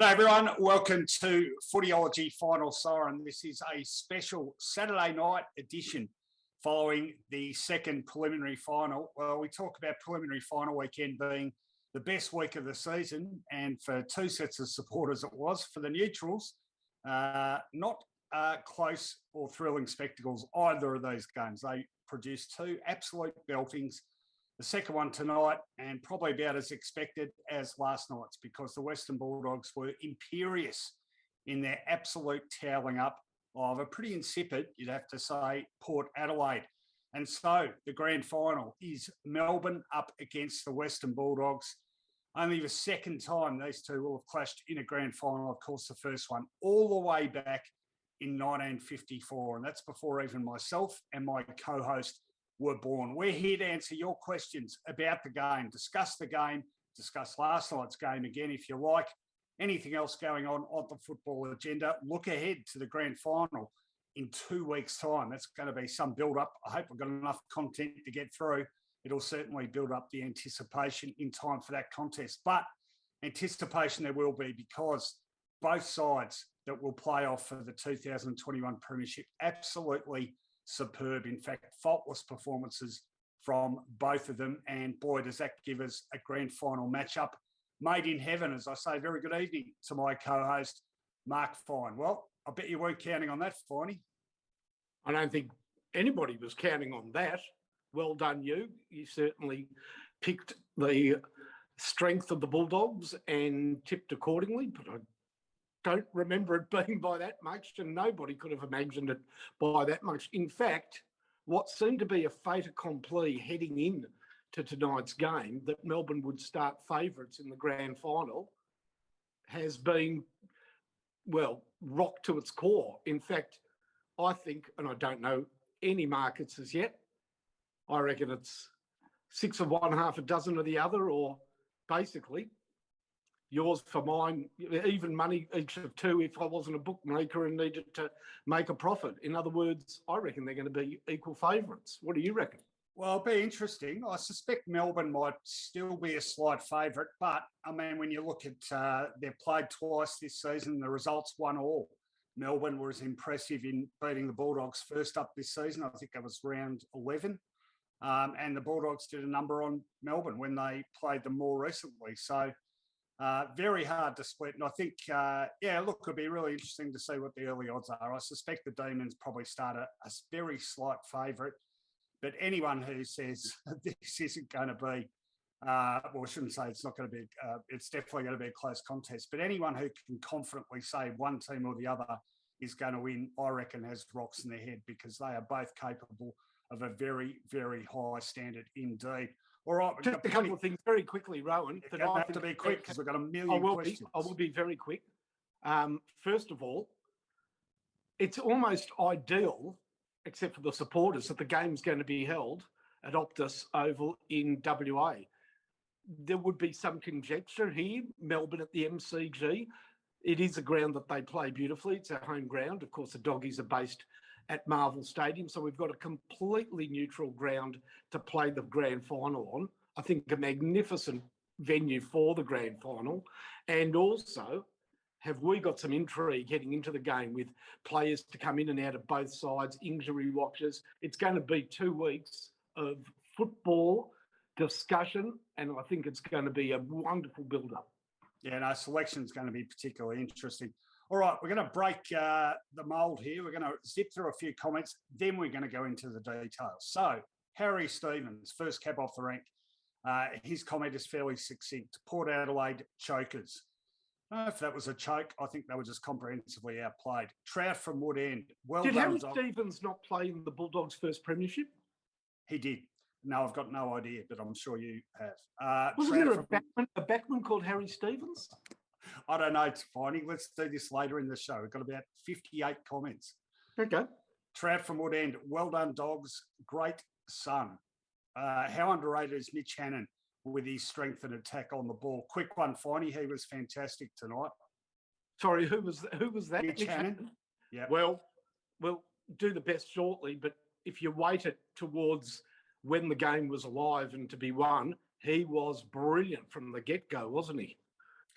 Hello everyone, welcome to Footyology Final Siren. This is a special Saturday night edition following the second preliminary final. Well, we talk about preliminary final weekend being the best week of the season, and for two sets of supporters it was. For the neutrals, not close or thrilling spectacles, either of those games. They produced two absolute beltings. The second one tonight, and probably about as expected as last night's, because the Western Bulldogs were imperious in their absolute toweling up of a pretty insipid, you'd have to say, Port Adelaide. And so the grand final is Melbourne up against the Western Bulldogs. Only the second time these two will have clashed in a grand final. Of course, the first one all the way back in 1954. And that's before even myself and my co-host were born. We're here to answer your questions about the game, discuss last night's game again, if you like, anything else going on the football agenda. Look ahead to the grand final in 2 weeks' time. That's going to be some build-up. I hope we've got enough content to get through. It'll certainly build up the anticipation in time for that contest. But anticipation there will be, because both sides that will play off for the 2021 Premiership absolutely superb. In fact, faultless performances from both of them. And boy, does that give us a grand final matchup made in heaven. As I say, very good evening to my co-host, Mark Fine. Well, I bet you weren't counting on that, Finey. I don't think anybody was counting on that. Well done, you. You certainly picked the strength of the Bulldogs and tipped accordingly, but I don't remember it being by that much, and nobody could have imagined it by that much. In fact, what seemed to be a fait accompli heading in to tonight's game, that Melbourne would start favourites in the grand final, has been, well, rocked to its core. In fact, I think, and I don't know any markets as yet, I reckon it's 6 of one, half a dozen of the other, or basically yours for mine, even money each of two if I wasn't a bookmaker and needed to make a profit. In other words, I reckon they're going to be equal favourites. What do you reckon? Well, it'll be interesting. I suspect Melbourne might still be a slight favourite, but I mean, when you look at they've played twice this season, the results 1-1. Melbourne was impressive in beating the Bulldogs first up this season. I think that was round 11. And the Bulldogs did a number on Melbourne when they played them more recently. So very hard to split. And I think, it'll be really interesting to see what the early odds are. I suspect the Demons probably start a very slight favourite. But anyone who says this isn't going to be, I shouldn't say it's not going to be, it's definitely going to be a close contest. But anyone who can confidently say one team or the other is going to win, I reckon, has rocks in their head, because they are both capable of a very, very high standard indeed. All right. Just a couple of things very quickly, Rowan. You're going to have to be quick, because we've got a million questions. I will be very quick. First of all, it's almost ideal, except for the supporters, that the game's going to be held at Optus Oval in WA. There would be some conjecture here, Melbourne at the MCG. It is a ground that they play beautifully. It's our home ground. Of course, the Doggies are based at Marvel Stadium, so we've got a completely neutral ground to play the grand final on. I think a magnificent venue for the grand final. And also, have we got some intrigue heading into the game with players to come in and out of both sides, injury watches? It's going to be 2 weeks of football discussion, and I think it's going to be a wonderful build-up. Yeah, no, selection's going to be particularly interesting. All right, we're going to break the mould here. We're going to zip through a few comments, then we're going to go into the details. So, Harry Stevens, first cab off the rank. His comment is fairly succinct. Port Adelaide chokers. I don't know if that was a choke. I think they were just comprehensively outplayed. Trout from Wood End. Well did done, Harry Dog. Stevens not play in the Bulldogs' first premiership? He did. No, I've got no idea, but I'm sure you have. Wasn't there a backman called Harry Stevens? I don't know, it's finding. Let's do this later in the show. We've got about 58 comments. Okay. Trout from Wood End. Well done, Dogs. Great son. How underrated is Mitch Hannon with his strength and attack on the ball? Quick one, Finey. He was fantastic tonight. Sorry, who was that? Mitch Hannon. Yeah. Well, we'll do the best shortly, but if you weight it towards when the game was alive and to be won, he was brilliant from the get-go, wasn't he?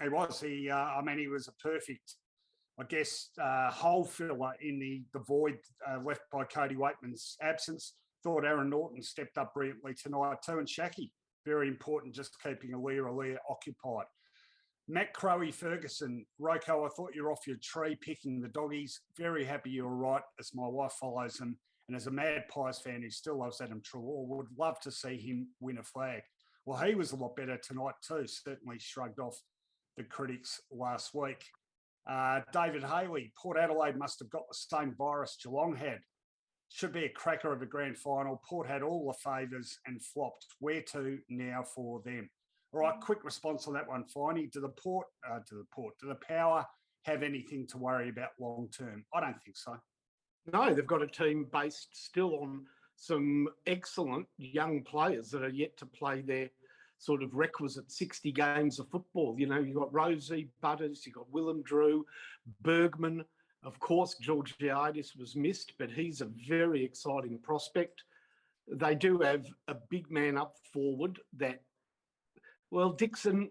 He was. I mean, he was a perfect, I guess, hole filler in the void left by Cody Waitman's absence. Thought Aaron Norton stepped up brilliantly tonight too, and Shaki, very important, just keeping Aaliyah occupied. Matt Crowe Ferguson, RoCo, I thought you're off your tree picking the doggies. Very happy you were right, as my wife follows them. And as a Mad Pies fan who still loves Adam Treloar, would love to see him win a flag. Well, he was a lot better tonight too, certainly shrugged off the critics last week. David Haley, Port Adelaide must have got the same virus Geelong had. Should be a cracker of a grand final. Port had all the favours and flopped. Where to now for them? All right, quick response on that one, Finey. Do the Power have anything to worry about long term? I don't think so. No, they've got a team based still on some excellent young players that are yet to play their sort of requisite 60 games of football. You know, you've got Rosie, Butters, you've got Willem Drew, Bergman. Of course, Georgiadis was missed, but he's a very exciting prospect. They do have a big man up forward that, well, Dixon,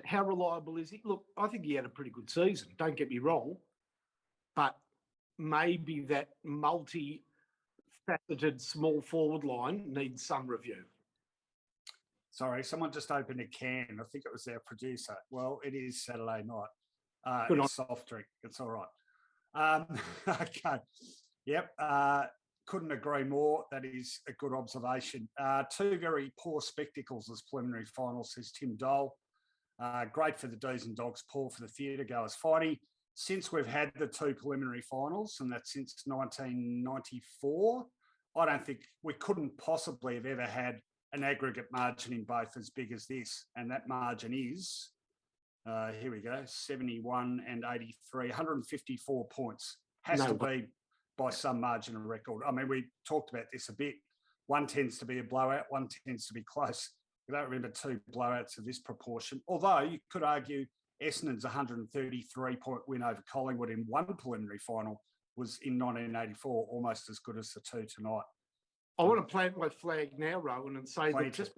how reliable is he? Look, I think he had a pretty good season, don't get me wrong, but maybe that multi-faceted small forward line needs some review. Sorry, someone just opened a can. I think it was our producer. Well, it is Saturday night. It's soft drink. It's all right. Okay. Yep. Couldn't agree more. That is a good observation. Two very poor spectacles as preliminary final, says Tim Dole. Great for the D's and Dogs, poor for the theatre goers. Finey, since we've had the two preliminary finals, and that's since 1994, I don't think we couldn't possibly have ever had an aggregate margin in both as big as this. And that margin is, here we go, 71 and 83, 154 points. Has to be by some margin of record. I mean, we talked about this a bit. One tends to be a blowout, one tends to be close. I don't remember two blowouts of this proportion. Although you could argue Essendon's 133-point win over Collingwood in one preliminary final was in 1984, almost as good as the two tonight. I want to plant my flag now, Rowan, and say that just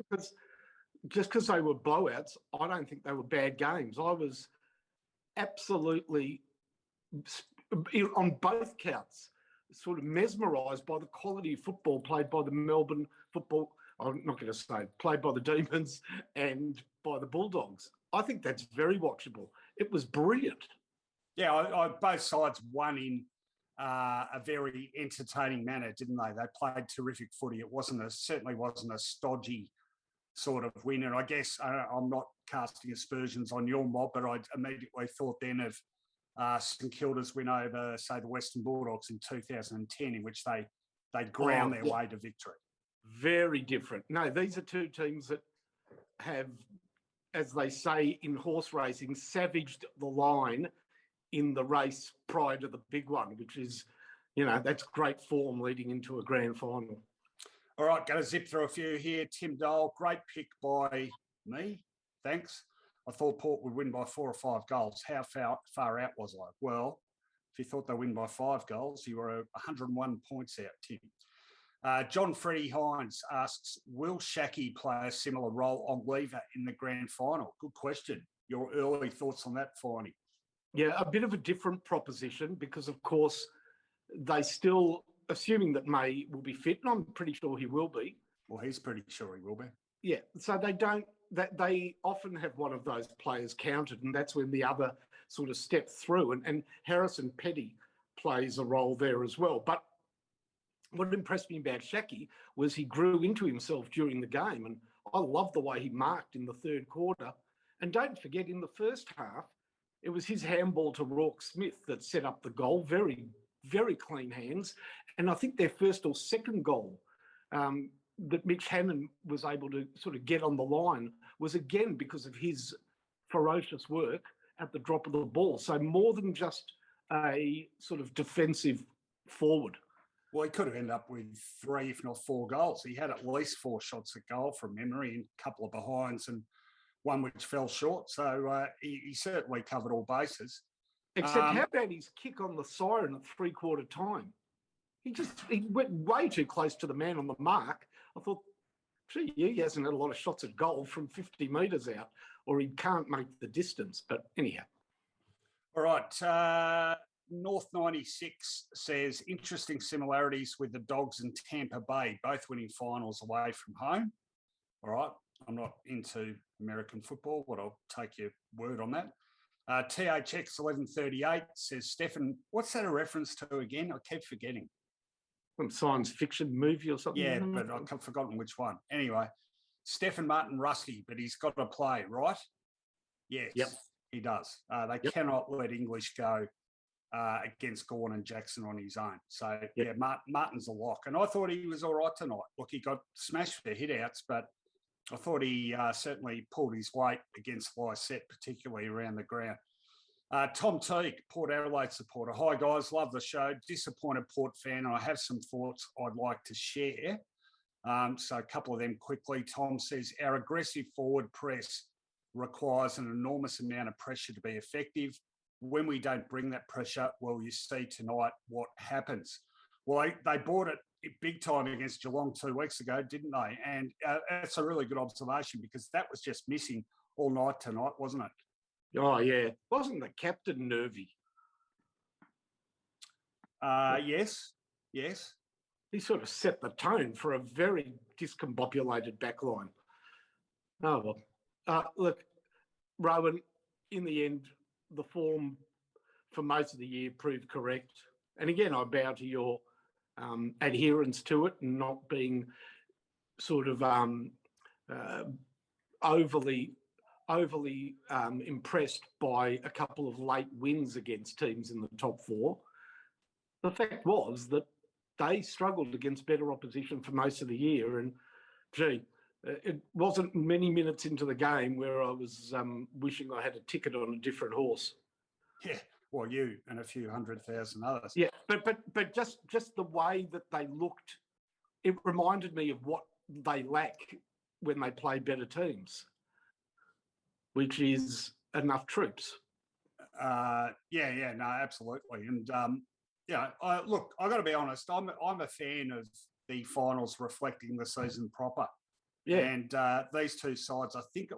because they were blowouts, I don't think they were bad games. I was absolutely, on both counts, sort of mesmerised by the quality of football played by the Melbourne football. I'm not going to say played by the Demons and by the Bulldogs. I think that's very watchable. It was brilliant. Yeah, both sides won in a very entertaining manner, didn't they? They played terrific footy. It certainly wasn't a stodgy sort of win. And I guess I'm not casting aspersions on your mob, but I immediately thought then of St Kilda's win over, say, the Western Bulldogs in 2010, in which they ground their way to victory. Very different. No, these are two teams that have, as they say in horse racing, savaged the line in the race prior to the big one, which is, that's great form leading into a grand final. All right, going to zip through a few here. Tim Dole, great pick by me. Thanks. I thought Port would win by 4 or 5 goals. How far out was I? Well, if you thought they'd win by 5 goals, you were 101 points out, Tim. John Freddie Hines asks, will Shaki play a similar role on Lever in the grand final? Good question. Your early thoughts on that, Finey? Yeah, a bit of a different proposition because, of course, they still, assuming that May will be fit, and I'm pretty sure he will be. Well, he's pretty sure he will be. Yeah, so they often have one of those players counted, and that's when the other sort of step through. And Harrison Petty plays a role there as well. But what impressed me about Shaki was he grew into himself during the game, and I love the way he marked in the third quarter. And don't forget, in the first half, it was his handball to Rourke Smith that set up the goal. Very, very clean hands. And I think their first or second goal that Mitch Hannon was able to sort of get on the line was again because of his ferocious work at the drop of the ball. So more than just a sort of defensive forward. Well, he could have ended up with 3, if not 4 goals. He had at least 4 shots at goal from memory and a couple of behinds and one which fell short. So he certainly covered all bases. Except how about his kick on the siren at 3/4 time? He went way too close to the man on the mark. I thought, gee, he hasn't had a lot of shots at goal from 50 metres out, or he can't make the distance. But anyhow. All right. North 96 says interesting similarities with the Dogs and Tampa Bay, both winning finals away from home. All right. I'm not into American football, but I'll take your word on that. THX 1138 says, Stefan, what's that a reference to again? I keep forgetting. Some science fiction movie or something? Yeah, but I've forgotten which one. Anyway, Stefan Martin rusty, but he's got to play, right? Yes, yep. He does. They cannot let English go against Gawn and Jackson on his own. So, yeah, Martin's a lock. And I thought he was all right tonight. Look, he got smashed for hit-outs, but I thought he certainly pulled his weight against Lysette, particularly around the ground. Tom Teague, Port Adelaide supporter. Hi, guys. Love the show. Disappointed Port fan, and I have some thoughts I'd like to share. So a couple of them quickly. Tom says, our aggressive forward press requires an enormous amount of pressure to be effective. When we don't bring that pressure, well, you see tonight what happens. Well, they brought it big time against Geelong 2 weeks ago, didn't they? And that's a really good observation because that was just missing all night tonight, wasn't it? Oh, yeah. Wasn't the captain nervy? Yes. He sort of set the tone for a very discombobulated backline. Oh, well. Look, Rowan, in the end, the form for most of the year proved correct. And again, I bow to your adherence to it and not being sort of overly impressed by a couple of late wins against teams in the top four. The fact was that they struggled against better opposition for most of the year. And, gee, it wasn't many minutes into the game where I was wishing I had a ticket on a different horse. Yeah, well, you and a few 100,000 others. Yeah, but just the way that they looked, it reminded me of what they lack when they play better teams, which is enough troops. No, absolutely. And, look, I've got to be honest, I'm a fan of the finals reflecting the season proper. Yeah. And these two sides, I think it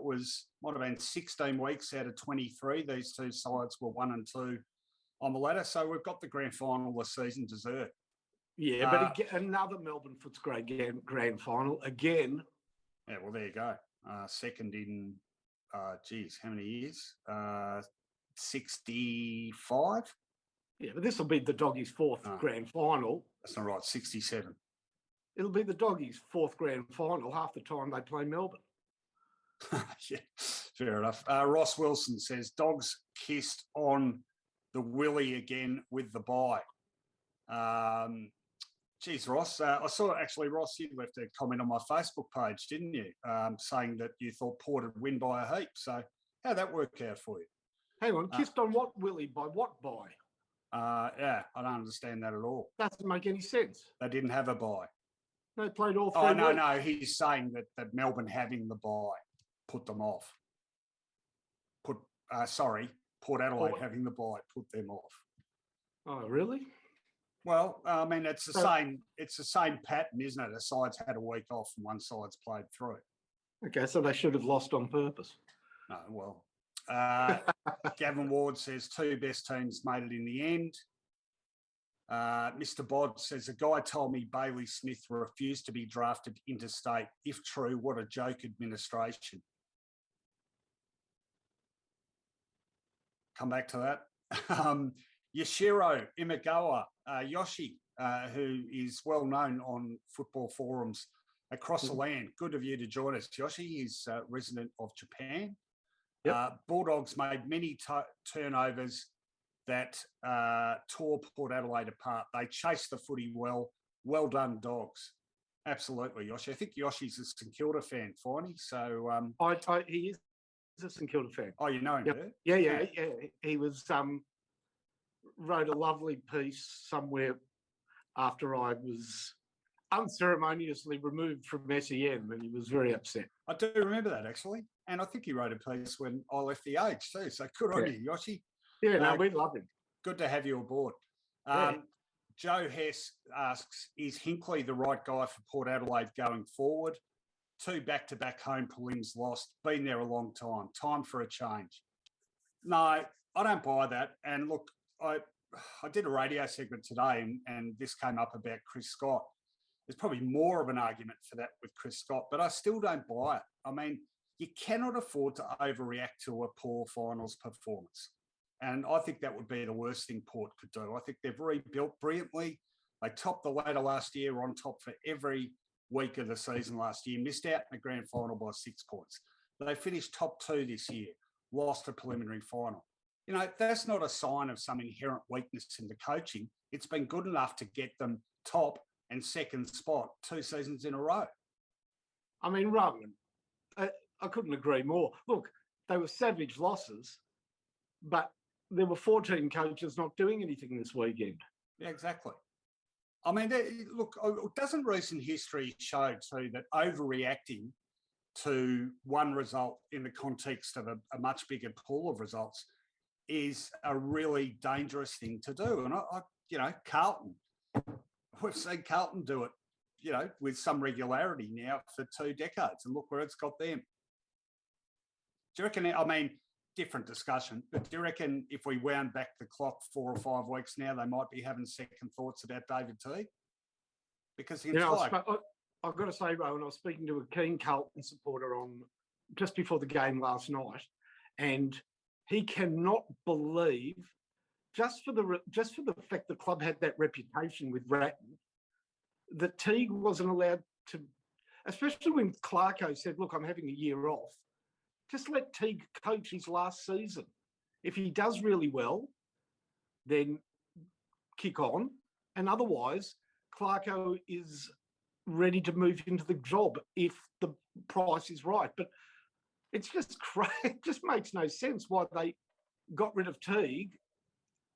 might have been 16 weeks out of 23, these two sides were 1 and 2 on the ladder. So we've got the grand final the season dessert. Yeah, but again, another Melbourne Footscray grand final again. Yeah, well, there you go. Second in, how many years? 65? Yeah, but this will be the Doggies' fourth grand final. That's not right, 67. It'll be the Doggies' fourth grand final half the time they play Melbourne. Yeah, fair enough. Ross Wilson says, Dogs kissed on the willy again with the bye. Geez, Ross, I saw actually, Ross, you left a comment on my Facebook page, didn't you? Saying that you thought Port would win by a heap. So how'd that work out for you? Hang on, kissed on what willy? By what bye? Yeah, I don't understand that at all. Doesn't make any sense. They didn't have a bye. They played all three. Oh, no. He's saying that Melbourne having the bye put them off. Port Adelaide having the bye put them off. Oh, really? Well, I mean, it's the same pattern, isn't it? A side's had a week off and one side's played through. Okay, so they should have lost on purpose. No, well. Gavin Ward says 2 best teams made it in the end. Mr. Bod says, a guy told me Bailey Smith refused to be drafted interstate. If true, what a joke administration. Come back to that. Yashiro Imagawa Yoshi, who is well known on football forums across the land. Good of you to join us, Yoshi. He's a resident of Japan. Yep. Bulldogs made many turnovers that tore Port Adelaide apart. They chased the footy well. Well done, Dogs. Absolutely, Yoshi. I think Yoshi's a St Kilda fan, Finey. So he is a St Kilda fan. Oh, you know him, yep. Yeah. He was wrote a lovely piece somewhere after I was unceremoniously removed from SEN, and he was very upset. I do remember that, actually. And I think he wrote a piece when I left the age too. So good on you, Yoshi. Yeah, no, we love him. Good to have you aboard. Joe Hess asks, is Hinkley the right guy for Port Adelaide going forward? 2 back-to-back home prelims lost, been there a long time. Time for a change. No, I don't buy that. And look, I did a radio segment today and this came up about Chris Scott. There's probably more of an argument for that with Chris Scott, but I still don't buy it. I mean, you cannot afford to overreact to a poor finals performance. And I think that would be the worst thing Port could do. I think they've rebuilt brilliantly. They topped the ladder last year, were on top for every week of the season last year, missed out in the grand final by 6 points. They finished top 2 this year, lost a preliminary final. You know, that's not a sign of some inherent weakness in the coaching. It's been good enough to get them top and second spot 2 seasons in a row. I mean, Rowan, I couldn't agree more. Look, they were savage losses, but there were 14 coaches not doing anything this weekend. Yeah, exactly. I mean, look, doesn't recent history show too that overreacting to one result in the context of a much bigger pool of results is a really dangerous thing to do? And Carlton, we've seen Carlton do it, with some regularity now for 2 decades, and look where it's got them. Do you reckon, I mean, different discussion, but do you reckon if we wound back the clock 4 or 5 weeks now, they might be having second thoughts about David Teague? Because I've got to say, Rowan, I was speaking to a keen Carlton supporter just before the game last night, and he cannot believe, just for the fact the club had that reputation with Ratton, that Teague wasn't allowed to, especially when Clarko said, look, I'm having a year off, just let Teague coach his last season. If he does really well, then kick on. And otherwise, Clarko is ready to move into the job if the price is right. But it's just crazy. It just makes no sense why they got rid of Teague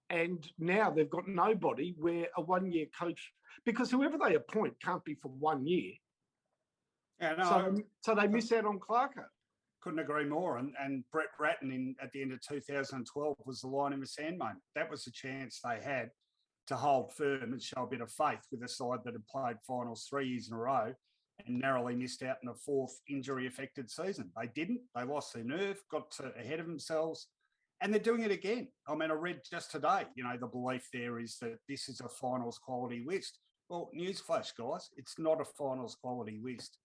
and now they've got nobody where a 1-year coach, because whoever they appoint can't be for 1 year. Yeah, no, so they miss out on Clarko. Couldn't agree more. And Brett Ratton at the end of 2012 was the line in the sand moment. That was the chance they had to hold firm and show a bit of faith with a side that had played finals 3 years in a row and narrowly missed out in a 4th injury-affected season. They didn't. They lost their nerve, got ahead of themselves, and they're doing it again. I mean, I read just today, the belief there is that this is a finals quality list. Well, newsflash, guys, it's not a finals quality list.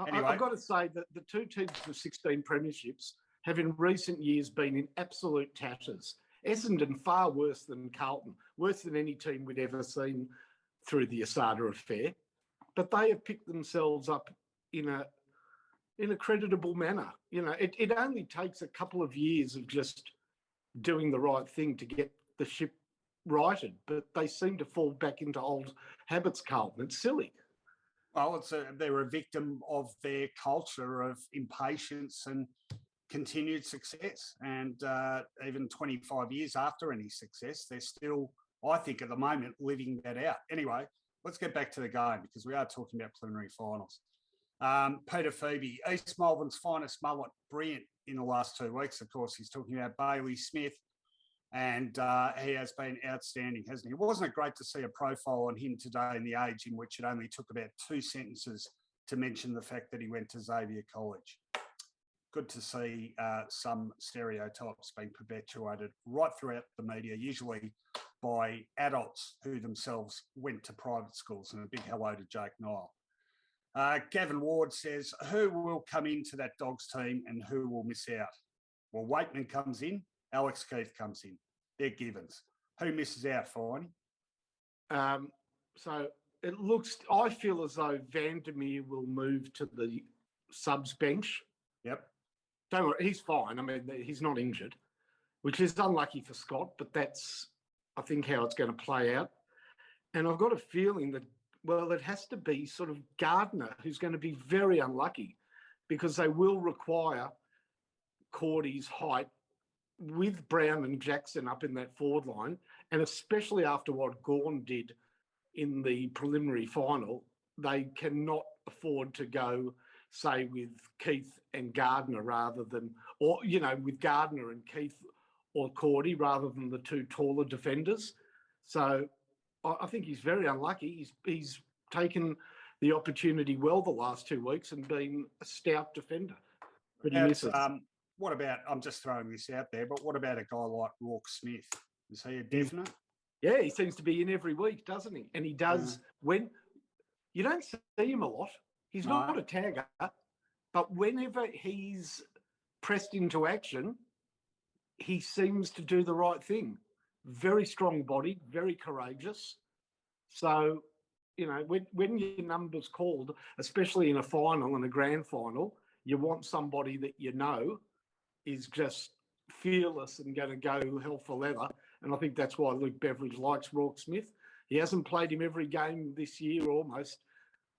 Anyway, I've got to say that the 2 teams with 16 premierships have in recent years been in absolute tatters. Essendon far worse than Carlton, worse than any team we'd ever seen through the Asada affair. But they have picked themselves up in a creditable manner. It only takes a couple of years of just doing the right thing to get the ship righted, but they seem to fall back into old habits, Carlton. It's silly. Well, they're a victim of their culture of impatience and continued success. And even 25 years after any success, they're still, I think, at the moment, living that out. Anyway, let's get back to the game because we are talking about preliminary finals. Peter Phoebe, East Melbourne's finest mullet, brilliant in the last 2 weeks. Of course, he's talking about Bailey Smith. And he has been outstanding, hasn't he? Wasn't it great to see a profile on him today in The Age in which it only took about 2 sentences to mention the fact that he went to Xavier College? Good to see some stereotypes being perpetuated right throughout the media, usually by adults who themselves went to private schools. And a big hello to Jake Nile. Gavin Ward says, who will come into that Dogs team and who will miss out? Well, Waitman comes in, Alex Keith comes in. They're givens. Who misses out, Finey? So it looks, I feel as though Vandermeer will move to the subs bench. Yep. Don't worry, he's fine. I mean, he's not injured, which is unlucky for Scott, but that's, I think, how it's going to play out. And I've got a feeling that, well, it has to be sort of Gardner, who's going to be very unlucky because they will require Cordy's height with Brown and Jackson up in that forward line, and especially after what Gawn did in the preliminary final, they cannot afford to go, say, with Keith and Gardner rather than, or, with Gardner and Keith or Cordy rather than the 2 taller defenders. So I think he's very unlucky. He's taken the opportunity well the last 2 weeks and been a stout defender. But he misses. What about, I'm just throwing this out there, but what about a guy like RoCo Smith? Is he a definite? Yeah, he seems to be in every week, doesn't he? And he does when you don't see him a lot. He's not a tagger, but whenever he's pressed into action, he seems to do the right thing. Very strong body, very courageous. So, you know, when your number's called, especially in a final and a grand final, you want somebody that you know is just fearless and going to go hell for leather. And I think that's why Luke Beveridge likes RoCo Smith. He hasn't played him every game this year almost.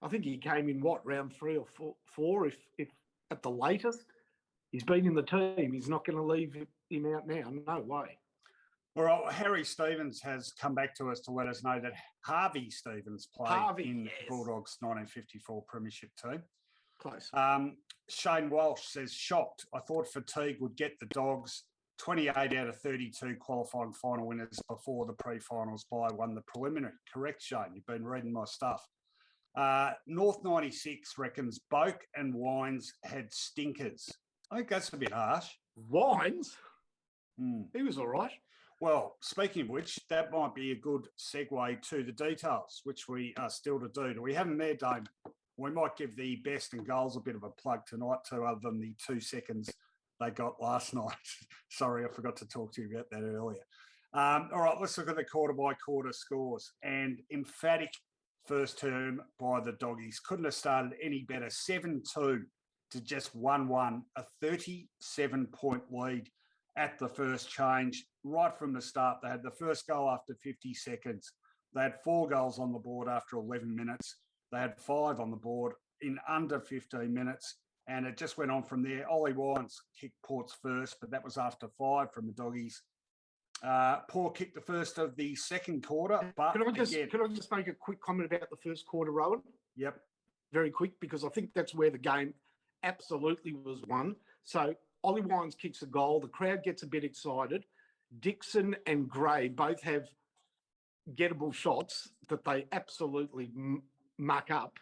I think he came in, round 3 or 4 if at the latest. He's been in the team. He's not going to leave him out now. No way. All right, well, Harry Stevens has come back to us to let us know that Harvey Stevens played in the Bulldogs 1954 premiership team. Close. Shane Walsh says, shocked. I thought fatigue would get the Dogs. 28 out of 32 qualifying final winners before the pre-finals by won the preliminary. Correct, Shane. You've been reading my stuff. North 96 reckons Boak and Wines had stinkers. I think that's a bit harsh. Wines? He was all right. Well, speaking of which, that might be a good segue to the details, which we are still to do. Do we have them there, Damon? We might give the best and goals a bit of a plug tonight too, other than the 2 seconds they got last night. Sorry, I forgot to talk to you about that earlier. All right, let's look at the quarter-by-quarter scores. And emphatic first term by the Doggies. Couldn't have started any better. 7-2 to just 1-1, a 37-point lead at the first change. Right from the start, they had the first goal after 50 seconds. They had 4 goals on the board after 11 minutes. They had 5 on the board in under 15 minutes, and it just went on from there. Ollie Wines kicked Port's first, but that was after 5 from the Doggies. Port kicked the first of the second quarter. But Can I just make a quick comment about the first quarter, Rowan? Yep. Very quick, because I think that's where the game absolutely was won. So Ollie Wines kicks a goal. The crowd gets a bit excited. Dixon and Gray both have gettable shots that they absolutely muck up.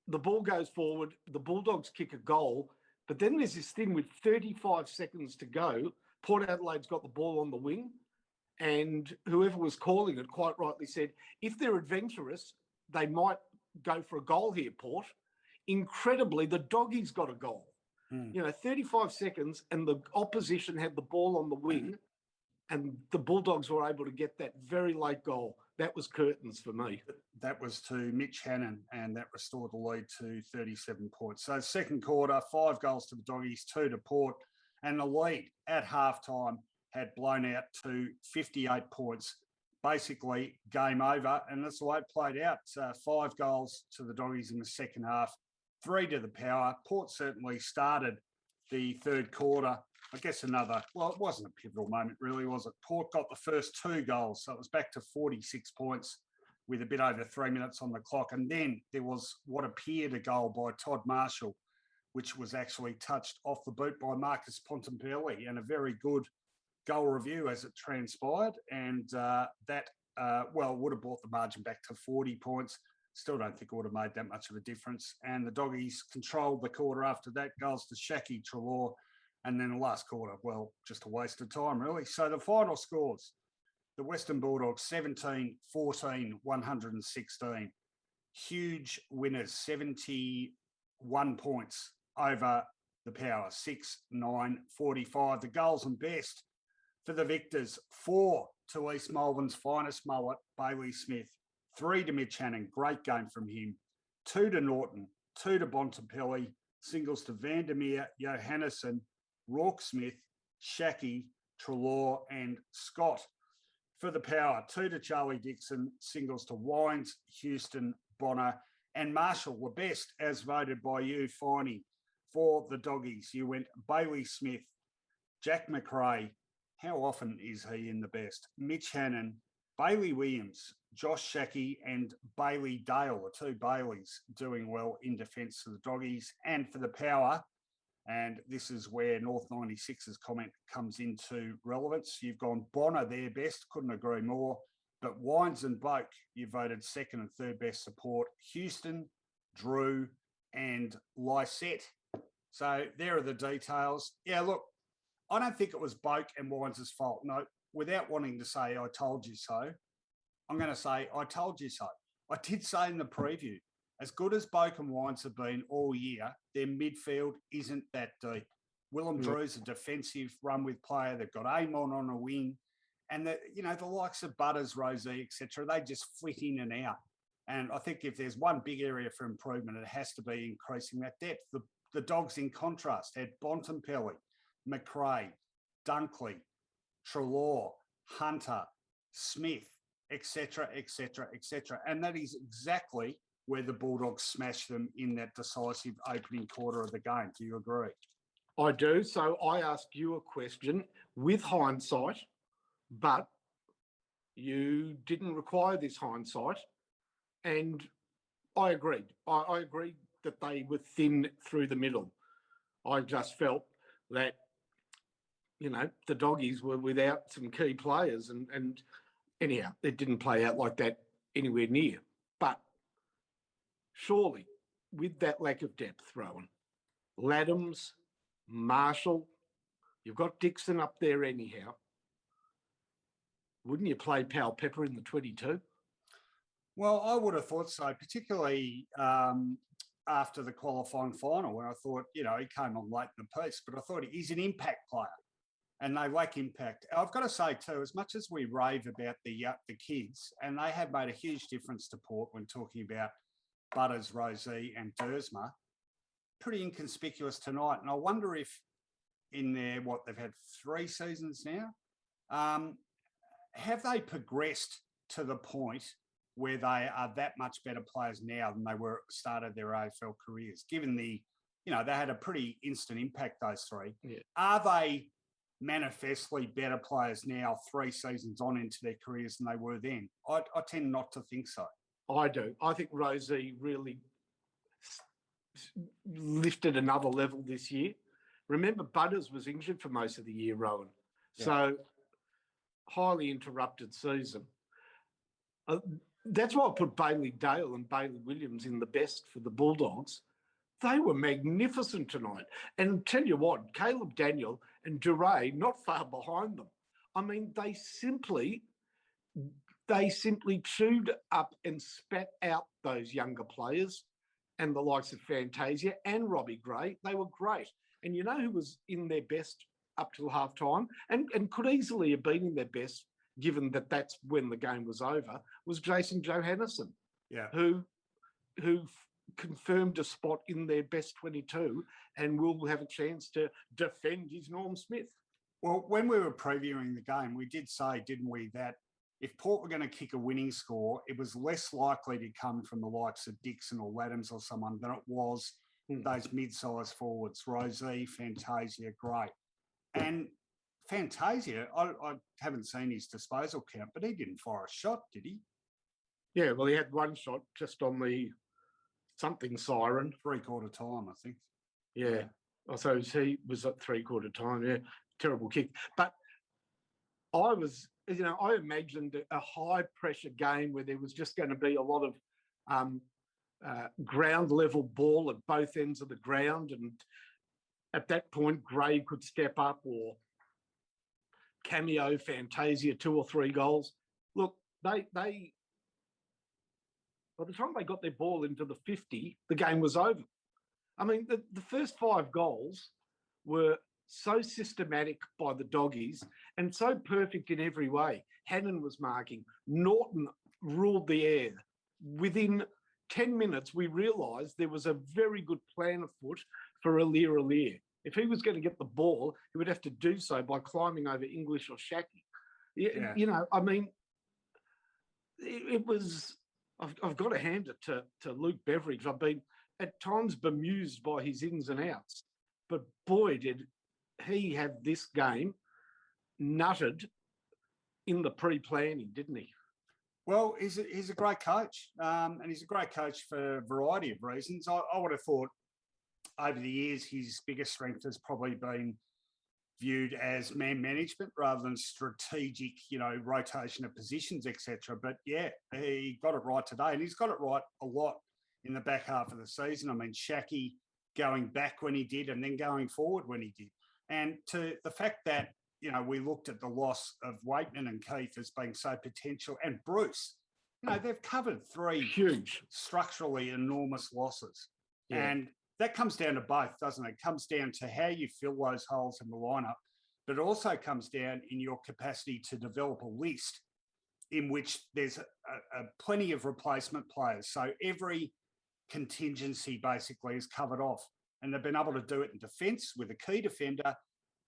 The ball goes forward. The Bulldogs kick a goal. But then there's this thing with 35 seconds to go. Port Adelaide's got the ball on the wing. And whoever was calling it quite rightly said, if they're adventurous, they might go for a goal here, Port. Incredibly, the Doggies got a goal. 35 seconds, and the opposition had the ball on the wing, and the Bulldogs were able to get that very late goal. That was curtains for me. That was to Mitch Hannon, and that restored the lead to 37 points. So second quarter, 5 goals to the Doggies, 2 to Port, and the lead at halftime had blown out to 58 points. Basically, game over, and that's the way it played out. 5 goals to the Doggies in the second half, 3 to the Power. Port certainly started the third quarter. I guess it wasn't a pivotal moment, really, was it? Port got the first 2 goals, so it was back to 46 points with a bit over 3 minutes on the clock. And then there was what appeared a goal by Todd Marshall, which was actually touched off the boot by Marcus Pontempelli, and a very good goal review as it transpired. And that would have brought the margin back to 40 points. Still don't think it would have made that much of a difference. And the Doggies controlled the quarter after that. Goals to Shaki, Treloar, and then the last quarter, well, just a waste of time, really. So the final scores, the Western Bulldogs, 17-14, 116. Huge winners, 71 points over the Power, 6-9-45. The goals and best for the victors, 4 to East Melbourne's finest mullet, Bailey Smith. 3 to Mitch Hannon, great game from him. 2 to Norton, 2 to Bontempelli, singles to Vandermeer, Johannesson, RoCo Smith, Shaki, Treloar, and Scott. For the Power, 2 to Charlie Dixon, singles to Wines, Houston, Bonner, and Marshall were best, as voted by you, Finey. For the Doggies, you went Bailey Smith, Jack McRae. How often is he in the best? Mitch Hannon, Bailey Williams, Josh Shaki, and Bailey Dale, the 2 Baileys, doing well in defence of the Doggies. And for the Power, and this is where North 96's comment comes into relevance, you've gone Bonner their best, couldn't agree more. But Wines and Boak, you voted second and third best support. Houston, Drew, and Lysette. So there are the details. Yeah, look, I don't think it was Boak and Wines' fault. No, without wanting to say I told you so, I'm going to say I told you so. I did say in the preview, as good as Boak and Wines have been all year, their midfield isn't that deep. Willem Drew's a defensive run-with player. They've got Amon on a wing. And, the likes of Butters, Rosie, etc., they just flit in and out. And I think if there's one big area for improvement, it has to be increasing that depth. The Dogs, in contrast, had Bontempelli, McRae, Dunkley, Treloar, Hunter, Smith, etc., etc., etc. And that is exactly where the Bulldogs smashed them in that decisive opening quarter of the game. Do you agree? I do. So I ask you a question with hindsight, but you didn't require this hindsight. And I agreed. I agreed that they were thin through the middle. I just felt that, the Doggies were without some key players. And anyhow, it didn't play out like that anywhere near. But surely, with that lack of depth, Rowan, Laddams, Marshall, you've got Dixon up there anyhow. Wouldn't you play Powell Pepper in the 22? Well, I would have thought so, particularly after the qualifying final, where I thought, he came on late in the piece, but I thought he's an impact player and they lack impact. I've got to say, too, as much as we rave about the kids, and they have made a huge difference to Port when talking about Butters, Rosie and Dersma, pretty inconspicuous tonight. And I wonder if in their, they've had 3 seasons now, have they progressed to the point where they are that much better players now than they were at the start of their AFL careers, given they had a pretty instant impact, those 3. Yeah. Are they manifestly better players now 3 seasons on into their careers than they were then? I tend not to think so. I do. I think Rosie really lifted another level this year. Remember, Butters was injured for most of the year, Rowan. Yeah. So, highly interrupted season. That's why I put Bailey Dale and Bailey Williams in the best for the Bulldogs. They were magnificent tonight. And tell you what, Caleb Daniel and Duray not far behind them. I mean, they simply chewed up and spat out those younger players and the likes of Fantasia and Robbie Gray. They were great. And you know who was in their best up till half-time and could easily have been in their best, given that that's when the game was over, was Jason Johannesson, who confirmed a spot in their best 22 and will have a chance to defend his Norm Smith. Well, when we were previewing the game, we did say, didn't we, that if Port were going to kick a winning score, it was less likely to come from the likes of Dixon or Laddams or someone than it was those mid-sized forwards, Rosie, Fantasia, great. And Fantasia, I haven't seen his disposal count, but he didn't fire a shot, did he? Yeah, well, he had one shot just on the something siren. 3/4 time, I think. Yeah. So he was at 3/4 time, yeah. Terrible kick. But I imagined a high-pressure game where there was just going to be a lot of ground-level ball at both ends of the ground, and at that point, Gray could step up or cameo Fantasia 2 or 3 goals. Look, they by the time they got their ball into the 50, the game was over. I mean, the first 5 goals were so systematic by the Doggies and so perfect in every way. Hannon was marking. Norton ruled the air. Within 10 minutes, we realised there was a very good plan afoot for Aliir. If he was going to get the ball, he would have to do so by climbing over English or Shaki. Yeah. I mean, it was... I've got to hand it to Luke Beveridge. I've been at times bemused by his ins and outs, but boy, did he have this game nutted in the pre-planning, didn't he? Well, he's a great coach, and he's a great coach for a variety of reasons. I would have thought over the years his biggest strength has probably been viewed as man management rather than strategic, rotation of positions, etc. But yeah, he got it right today, and he's got it right a lot in the back half of the season. I mean, Shaki going back when he did, and then going forward when he did, and to the fact that we looked at the loss of Waitman and Keith as being so potential, and Bruce, they've covered three huge, structurally enormous losses, yeah. And that comes down to both, doesn't it? It comes down to how you fill those holes in the lineup, but it also comes down in your capacity to develop a list in which there's a plenty of replacement players. So every contingency basically is covered off, and they've been able to do it in defence with a key defender,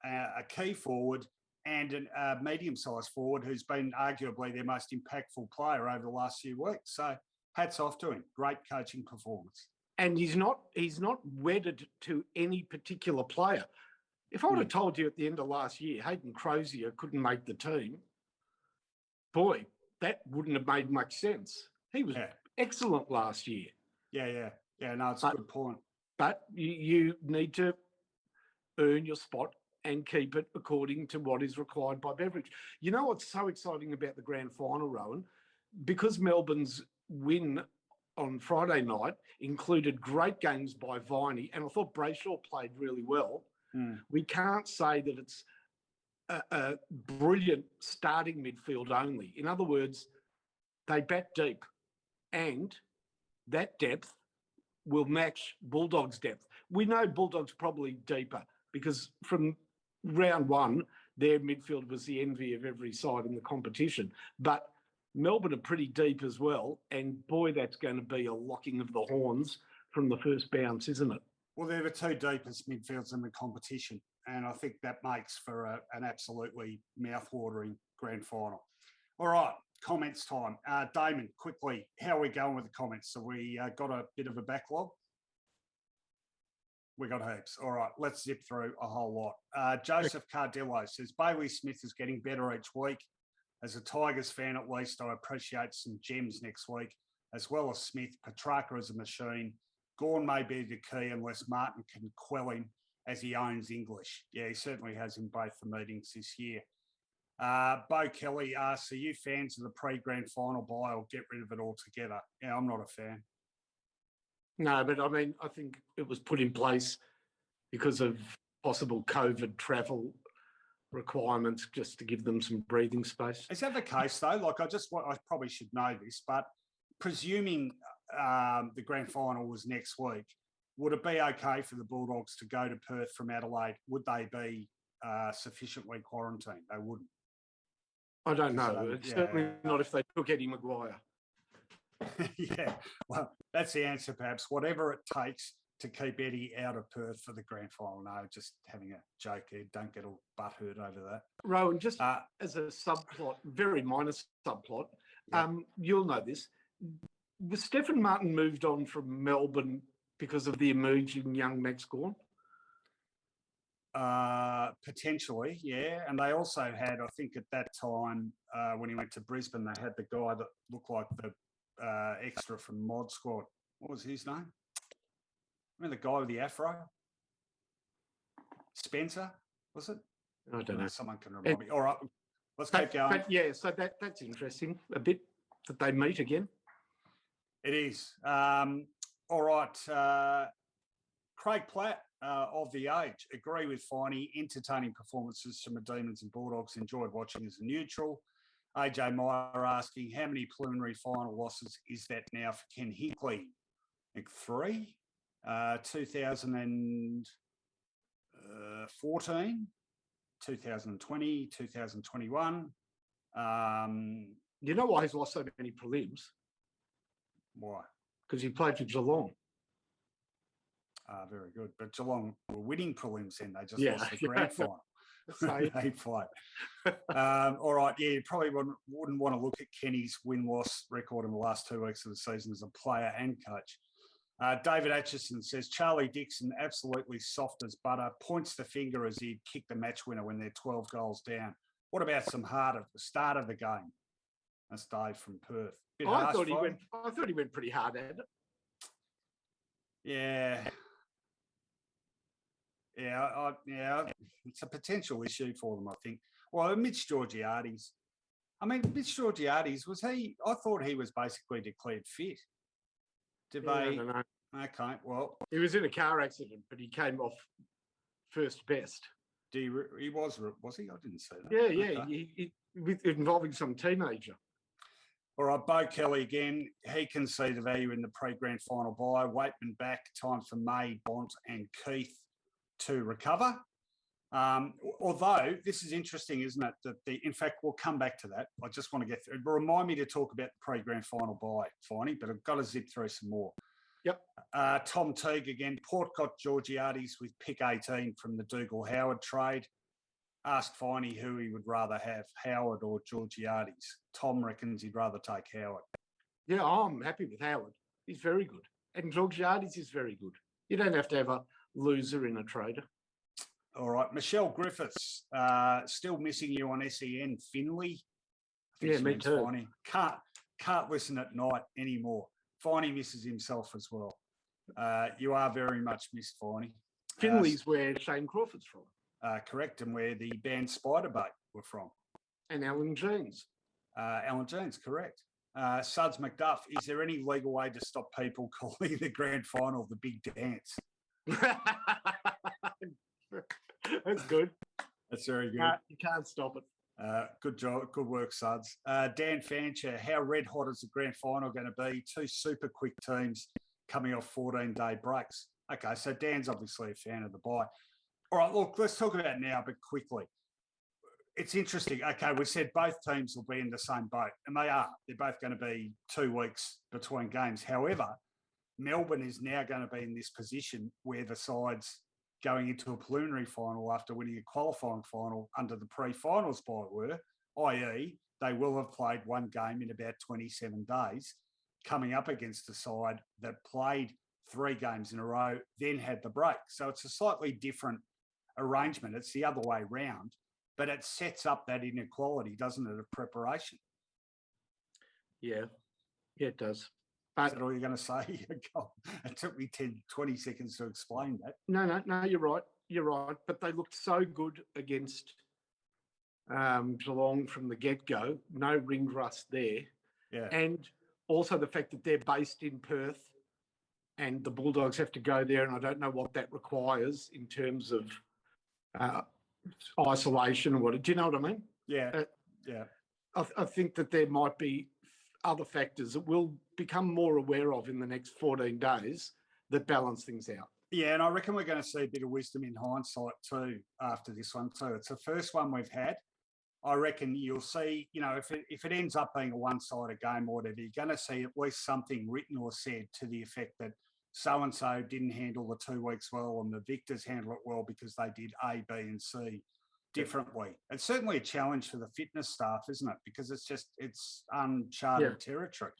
a key forward, and a medium-sized forward who's been arguably their most impactful player over the last few weeks. So hats off to him. Great coaching performance. And he's not wedded to any particular player. If I would have told you at the end of last year, Hayden Crozier couldn't make the team, boy, that wouldn't have made much sense. He was excellent last year. Yeah. No, it's a good point. But you need to earn your spot and keep it according to what is required by Beveridge. You know what's so exciting about the grand final, Rowan? Because Melbourne's win on Friday night included great games by Viney, and I thought Brayshaw played really well. We can't say that it's a brilliant starting midfield only. In other words, they bat deep, and that depth will match Bulldogs' depth. We know Bulldogs probably deeper because from round one, their midfield was the envy of every side in the competition. But Melbourne are pretty deep as well, and boy, that's going to be a locking of the horns from the first bounce, isn't it? Well, they're the two deepest midfields in the competition, and I think that makes for an absolutely mouth-watering grand final. All right, comments time. Damon, quickly, how are we going with the comments? So we got a bit of a backlog? We got heaps. All right, let's zip through a whole lot. Joseph Cardillo says, Bailey Smith is getting better each week. As a Tigers fan, at least, I appreciate some gems next week, as well as Smith. Petrarca is a machine. Gawn may be the key unless Martin can quell him, as he owns English. Yeah, he certainly has in both the meetings this year. Bo Kelly asks, are you fans of the pre-grand final buy or get rid of it altogether? Yeah, I'm not a fan. No, but I mean, I think it was put in place because of possible COVID travel requirements, just to give them some breathing space. Is that the case though? Like, I probably should know this, but presuming the grand final was next week, would it be okay for the Bulldogs to go to Perth from Adelaide? Would they be sufficiently quarantined? They wouldn't. I don't know. Certainly not if they took Eddie Maguire. Yeah, well, that's the answer, perhaps. Whatever it takes to keep Eddie out of Perth for the grand final. No, just having a joke here. Don't get all butthurt over that. Rowan, just as a subplot, very minor subplot, you'll know this. Was Stephen Martin moved on from Melbourne because of the emerging young Max Gawn? Potentially, yeah. And they also had, I think at that time, when he went to Brisbane, they had the guy that looked like the extra from Mod Squad. What was his name? I mean, the guy with the afro? Spencer, was it? I don't know. Someone can remind me. All right, let's keep going. But yeah, so that's interesting a bit that they meet again. It is. All right. Craig Platt of The Age. Agree with Finey. Entertaining performances from the Demons and Bulldogs. Enjoyed watching as a neutral. AJ Meyer asking, how many preliminary final losses is that now for Ken Hinkley? I think 3. 2014, 2020, 2021. You know why he's lost so many prelims? Why? Because he played for Geelong. Very good. But Geelong were winning prelims then. They just lost the grand final. They fight. All right. Yeah, you probably wouldn't want to look at Kenny's win-loss record in the last 2 weeks of the season as a player and coach. David Atchison says, Charlie Dixon, absolutely soft as butter, points the finger as he'd kick the match winner when they're 12 goals down. What about some heart at the start of the game? That's Dave from Perth. I thought he went pretty hard at it. Yeah. Yeah, it's a potential issue for them, I think. Well, Mitch Georgiades. I mean, Mitch Georgiades, was he? I thought he was basically declared fit. Did I they? don't know. Okay, well, He was in a car accident, but he came off first best. he was he? I didn't see that. Yeah, Okay. involving some teenager. All right, Bo Kelly again. He can see the value in the pre-grand final bye. Waitman back. Time for May, Bont, and Keith to recover. Although this is interesting, isn't it? That in fact, we'll come back to that. I just want to get through. Remind me to talk about the pre-grand final bye, Finey, but I've got to zip through some more. Yep. Tom Teague again. Port got Georgiades with pick 18 from the Dougal-Howard trade. Asked Finey who he would rather have, Howard or Georgiades. Tom reckons he'd rather take Howard. Yeah, I'm happy with Howard. He's very good. And Georgiades is very good. You don't have to have a loser in a trader. All right. Michelle Griffiths, still missing you on SEN. Finley. Yeah, me too. Finey. Can't listen at night anymore. Finey misses himself as well. You are very much missed, Finey. Finley's where Shane Crawford's from. Correct, and where the band Spiderbait were from. And Alan Jeans. Alan Jeans, correct. Suds McDuff, is there any legal way to stop people calling the grand final the big dance? That's good. That's very good. You can't stop it. Good job. Good work, Suds. Dan Fancher, how red hot is the grand final going to be? Two super quick teams coming off 14-day breaks. Okay, so Dan's obviously a fan of the bye. All right, look, let's talk about it now, but quickly. It's interesting. Okay, we said both teams will be in the same boat, and they are. They're both going to be 2 weeks between games. However, Melbourne is now going to be in this position where the sides going into a preliminary final after winning a qualifying final under the pre-finals bye were, i.e., they will have played one game in about 27 days, coming up against a side that played 3 games in a row, then had the break. So it's a slightly different arrangement. It's the other way round, but it sets up that inequality, doesn't it, of preparation? Yeah, it does. Is that all you're going to say? It took me 20 seconds to explain that. No, you're right. You're right. But they looked so good against Geelong from the get-go. No ring rust there. Yeah. And also the fact that they're based in Perth and the Bulldogs have to go there, and I don't know what that requires in terms of isolation or what. Do you know what I mean? Yeah, yeah. I think that there might be other factors that we'll become more aware of in the next 14 days that balance things out. Yeah, and I reckon we're going to see a bit of wisdom in hindsight too after this one too. It's the first one we've had. I reckon you'll see, if it ends up being a one-sided game or whatever, you're going to see at least something written or said to the effect that so-and-so didn't handle the 2 weeks well and the victors handle it well because they did A, B and C differently. It's certainly a challenge for the fitness staff, isn't it? Because it's uncharted territory.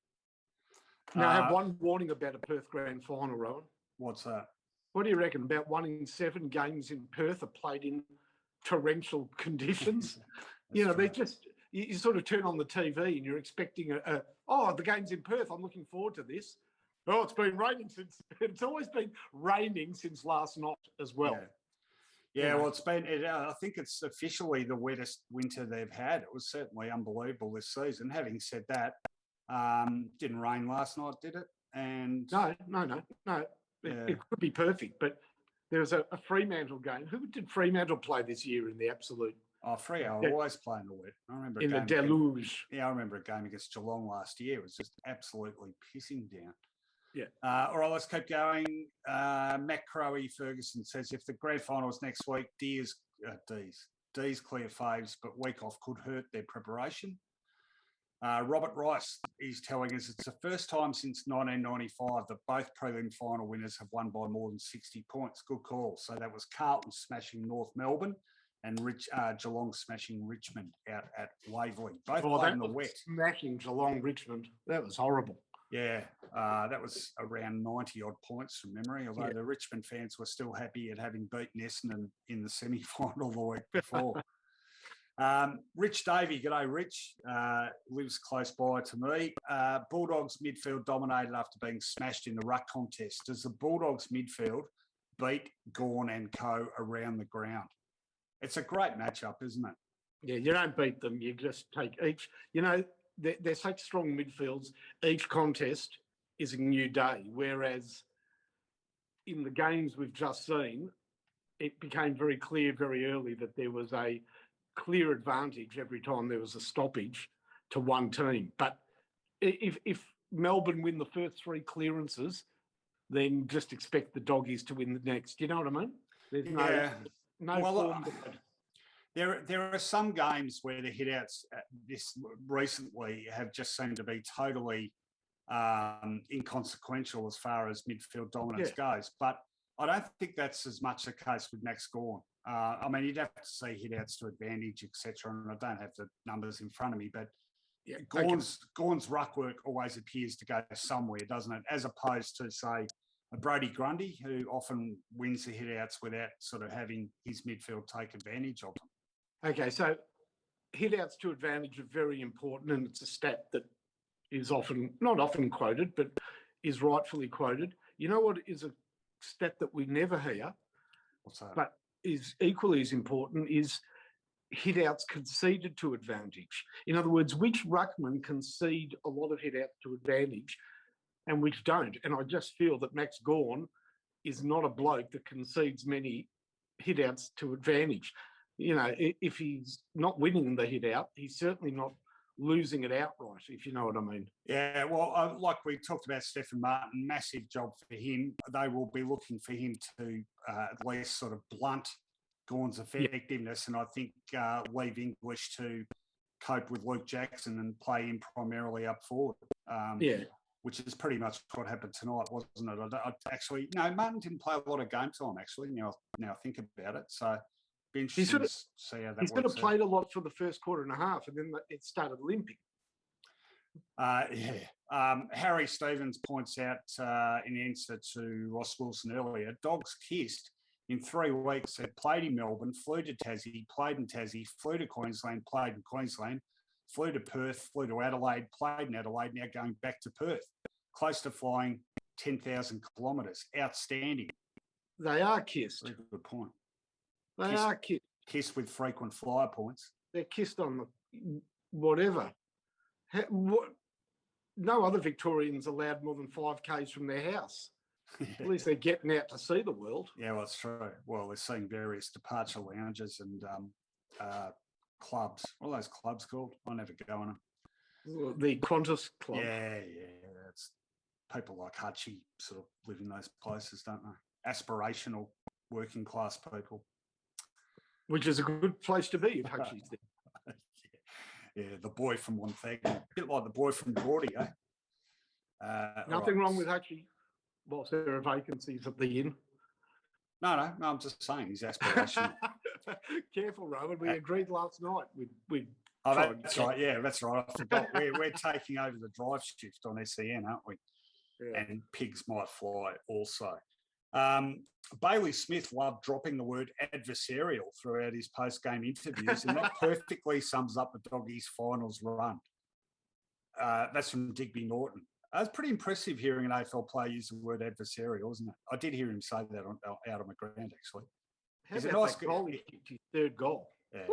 Now, I have one warning about a Perth grand final, Rowan. What's that? What do you reckon? About 1 in 7 games in Perth are played in torrential conditions. They just, you sort of turn on the TV and you're expecting the game's in Perth. I'm looking forward to this. Oh, it's been raining it's always been raining since last night as well. Yeah, well, it's been, I think it's officially the wettest winter they've had. It was certainly unbelievable this season. Having said that, didn't rain last night, did it? And No. It could be perfect, but there was a Fremantle game. Who did Fremantle play this year in the absolute? Oh, Freo always playing the wet. I remember in the deluge. I remember a game against Geelong last year. It was just absolutely pissing down. Yeah. All right, let's keep going. Matt Crowe Ferguson says, if the grand finals next week, D's clear faves, but week off could hurt their preparation. Robert Rice is telling us it's the first time since 1995 that both prelim final winners have won by more than 60 points. Good call. So that was Carlton smashing North Melbourne and Geelong smashing Richmond out at Waverley. Both played in the wet. Smashing Geelong Richmond. That was horrible. Yeah, that was around 90-odd points from memory, although the Richmond fans were still happy at having beaten Essendon in the semi-final the week before. Rich Davey, g'day Rich, lives close by to me. Bulldogs midfield dominated after being smashed in the ruck contest. Does the Bulldogs midfield beat Gawn and co around the ground. It's a great matchup, isn't it? Yeah, you don't beat them. You just take each. You know, they're such strong midfields. Each contest is a new day. Whereas in the games we've just seen, it became very clear very early that there was a clear advantage every time there was a stoppage to one team. But if Melbourne win the first 3 clearances, then just expect the Doggies to win the next. You know what I mean? There's no form. There are some games where the hitouts this recently have just seemed to be totally inconsequential as far as midfield dominance goes. But I don't think that's as much the case with Max Gawn. I mean, you'd have to see hitouts to advantage, etc. And I don't have the numbers in front of me, but Gawn's ruck work always appears to go somewhere, doesn't it? As opposed to, say, a Brody Grundy, who often wins the hitouts without sort of having his midfield take advantage of them. Okay, so hitouts to advantage are very important, and it's a stat that is not often quoted, but is rightfully quoted. You know what is a stat that we never hear, What's that? But is equally as important, is hitouts conceded to advantage. In other words, which ruckman concede a lot of hitouts to advantage and which don't? And I just feel that Max Gawn is not a bloke that concedes many hitouts to advantage. You know, if he's not winning the hit out, he's certainly not losing it outright, if you know what I mean. Yeah, well, like we talked about Stephen Martin, massive job for him. They will be looking for him to at least sort of blunt Gawn's effectiveness, and I think leave English to cope with Luke Jackson and play him primarily up forward. Which is pretty much what happened tonight, wasn't it? Martin didn't play a lot of game time, actually, now I think about it. So be interesting to see how that works. He's sort of played a lot for the first quarter and a half, and then it started limping. Harry Stevens points out in answer to Ross Wilson earlier, Dogs kissed in 3 weeks. Had played in Melbourne, flew to Tassie, played in Tassie, flew to Queensland, played in Queensland, flew to Perth, flew to Adelaide, played in Adelaide, now going back to Perth. Close to flying 10,000 kilometres. Outstanding. They are kissed. Very good point. They are kissed. Kissed with frequent flyer points. They're kissed on the whatever. No other Victorians allowed more than 5 Ks from their house. At least they're getting out to see the world. Yeah, well, it's true. Well, they're seeing various departure lounges and clubs. What are those clubs called? I never go on them. The Qantas Club. Yeah. It's people like Hutchie sort of live in those places, don't they? Aspirational working class people. Which is a good place to be if Hutchie's there. Yeah, the boy from Wonthaggi. A bit like the boy from Geordie, eh? Nothing wrong with Hutchie whilst there are vacancies at the inn. No, I'm just saying he's aspirational. Careful, Rowan. We agreed last night we'd that's right. Yeah, that's right. I forgot. We're taking over the drive shift on SEN, aren't we? Yeah. And pigs might fly also. Bailey Smith loved dropping the word adversarial throughout his post-game interviews, and that perfectly sums up the Doggies' finals run. That's from Digby Norton. It was pretty impressive hearing an AFL player use the word adversarial, wasn't it? I did hear him say that out on the ground, actually. How about that goal he kicked, his 3rd goal? Yeah.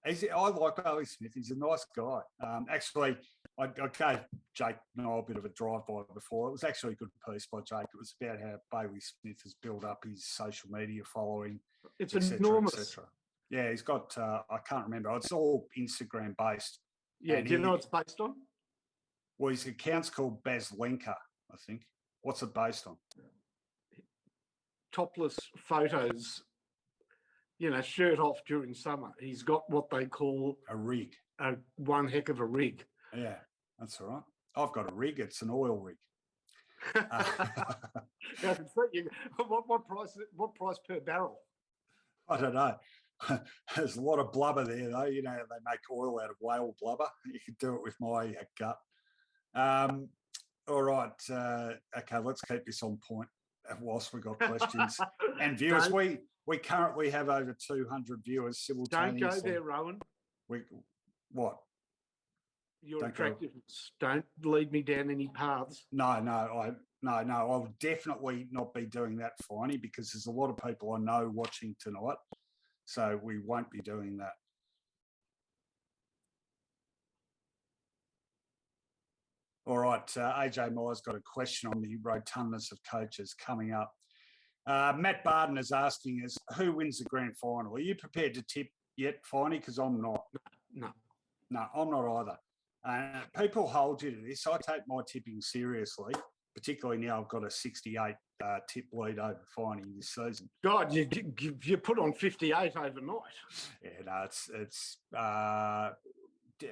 I like Bailey Smith. He's a nice guy. Actually, I gave Jake Noel a bit of a drive-by before. It was actually a good piece by Jake. It was about how Bailey Smith has built up his social media following. It's enormous. Et cetera. Yeah, he's got, I can't remember. It's all Instagram-based. Yeah, do you know what it's based on? Well, his account's called Bazlenka, I think. What's it based on? Topless photos, shirt off during summer. He's got what they call a rig. One heck of a rig. Yeah, that's all right. I've got a rig. It's an oil rig. What price per barrel? I don't know. There's a lot of blubber there, though. They make oil out of whale blubber. You could do it with my gut. All right. Okay, let's keep this on point whilst we've got questions. And viewers, we currently have over 200 viewers simultaneously. Don't go there, Rowan. What? Your attractiveness. Don't lead me down any paths. No. No, I'll definitely not be doing that, Finey, because there's a lot of people I know watching tonight. So we won't be doing that. All right, AJ Myers got a question on the rotundness of coaches coming up. Matt Barden is asking us, who wins the grand final? Are you prepared to tip yet, Finey? Because I'm not. No, I'm not either. People hold you to this. I take my tipping seriously, particularly now I've got a 68 tip lead over Finey this season. God, you put on 58 overnight. Yeah, no, it's.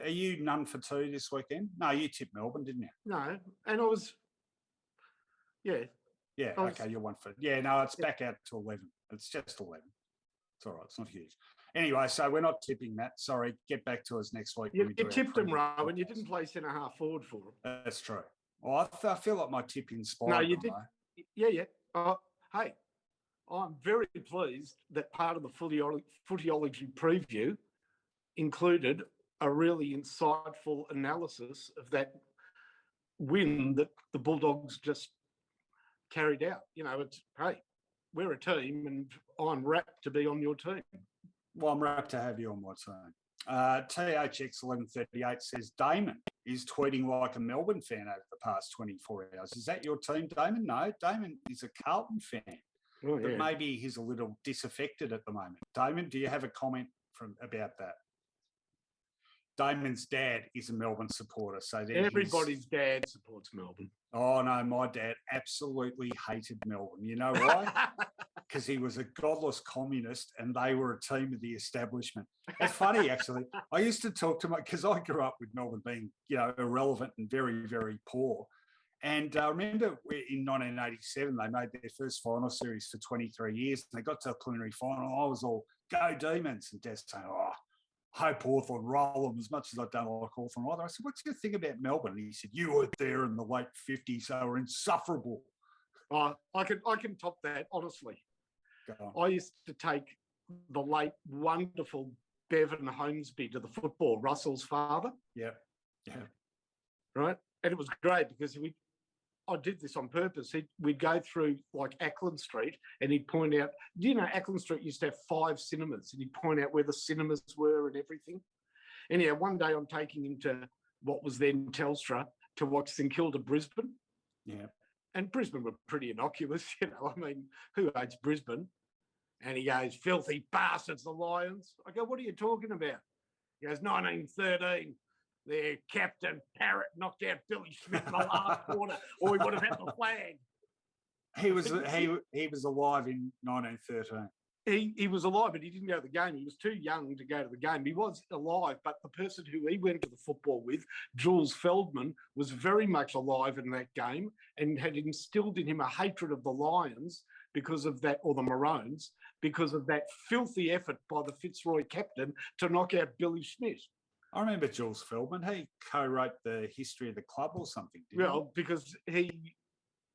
Are you none for two this weekend? No, you tipped Melbourne, didn't you? No, and I was, yeah. Yeah, okay, you're 1 for. Yeah, no, it's back out to 11. It's just 11. It's all right. It's not huge. Anyway, so we're not tipping that. Sorry, get back to us next week. You tipped them, Rowan. You didn't play centre half forward for them. That's true. Well, I feel like my tip inspired. No, you did. Though. Yeah. Hey, I'm very pleased that part of the Footyology preview included a really insightful analysis of that win that the Bulldogs just carried out. It's, hey, we're a team and I'm rapt to be on your team. Well, I'm rapt to have you on my team. THX1138 says Damon is tweeting like a Melbourne fan over the past 24 hours. Is that your team, Damon? No, Damon is a Carlton fan. Oh, yeah. But maybe he's a little disaffected at the moment. Damon, do you have a comment about that? Damon's dad is a Melbourne supporter. So everybody's dad supports Melbourne. Oh, no, my dad absolutely hated Melbourne. You know why? Because he was a godless communist and they were a team of the establishment. It's funny, actually. I used to talk to because I grew up with Melbourne being, irrelevant and very, very poor. And I remember in 1987, they made their first final series for 23 years. And they got to a preliminary final. I was all, go Demons. And Dad's saying, hope Hawthorn roll them as much as I don't like Hawthorn either. I said, what's your thing about Melbourne? And he said, you were there in the late 50s. They were insufferable. I can top that, honestly. I used to take the late, wonderful Bevan Holmesby to the football, Russell's father. Yeah. Right? And it was great because I did this on purpose. We'd go through like Ackland Street and he'd point out, Ackland Street used to have 5 cinemas and he'd point out where the cinemas were and everything. Anyhow, one day I'm taking him to what was then Telstra to watch St Kilda Brisbane. Yeah. And Brisbane were pretty innocuous, I mean, who hates Brisbane? And he goes, filthy bastards, the Lions. I go, what are you talking about? He goes, 1913. Their captain Parrott knocked out Billy Smith in the last quarter, or we would have had the flag. He was alive in 1913. He was alive, but he didn't go to the game. He was too young to go to the game. He was alive, but the person who he went to the football with, Jules Feldman, was very much alive in that game and had instilled in him a hatred of the Lions because of that, or the Maroons, because of that filthy effort by the Fitzroy captain to knock out Billy Smith. I remember Jules Feldman. He co-wrote the history of the club or something, didn't he? Because he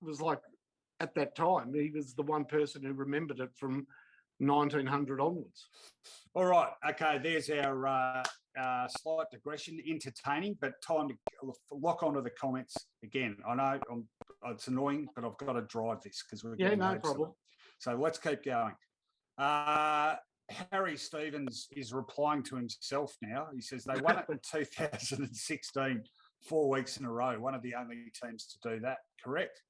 was like, at that time, he was the one person who remembered it from 1900 onwards. All right. Okay, there's our slight digression, entertaining, but time to lock onto the comments again. I know it's annoying, but I've got to drive this because we're getting no problem. So let's keep going. Harry Stevens is replying to himself now. He says they won it in 2016, 4 weeks in a row, one of the only teams to do that. Correct.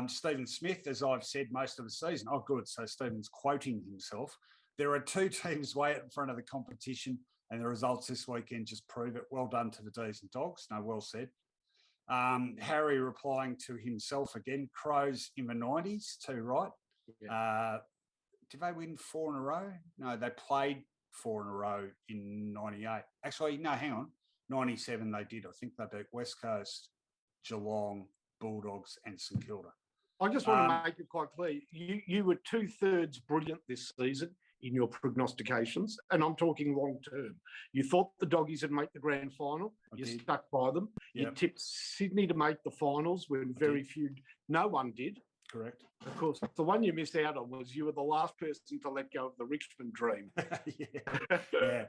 Stephen Smith, as I've said most of the season. Oh, good. So Stephen's quoting himself. There are 2 teams way out in front of the competition, and the results this weekend just prove it. Well done to the D's and Dogs. No, well said. Harry replying to himself again. Crows in the 90s too, right? Yeah. Did they win 4 in a row? No, they played 4 in a row in 98. Actually, no, hang on. 97 they did. I think they beat West Coast, Geelong, Bulldogs and St Kilda. I just want to make it quite clear. You were 2/3 brilliant this season in your prognostications, and I'm talking long term. You thought the Doggies would make the grand final. You stuck by them. Yep. You tipped Sydney to make the finals when no one did. Correct. Of course, the one you missed out on was you were the last person to let go of the Richmond dream. Yeah.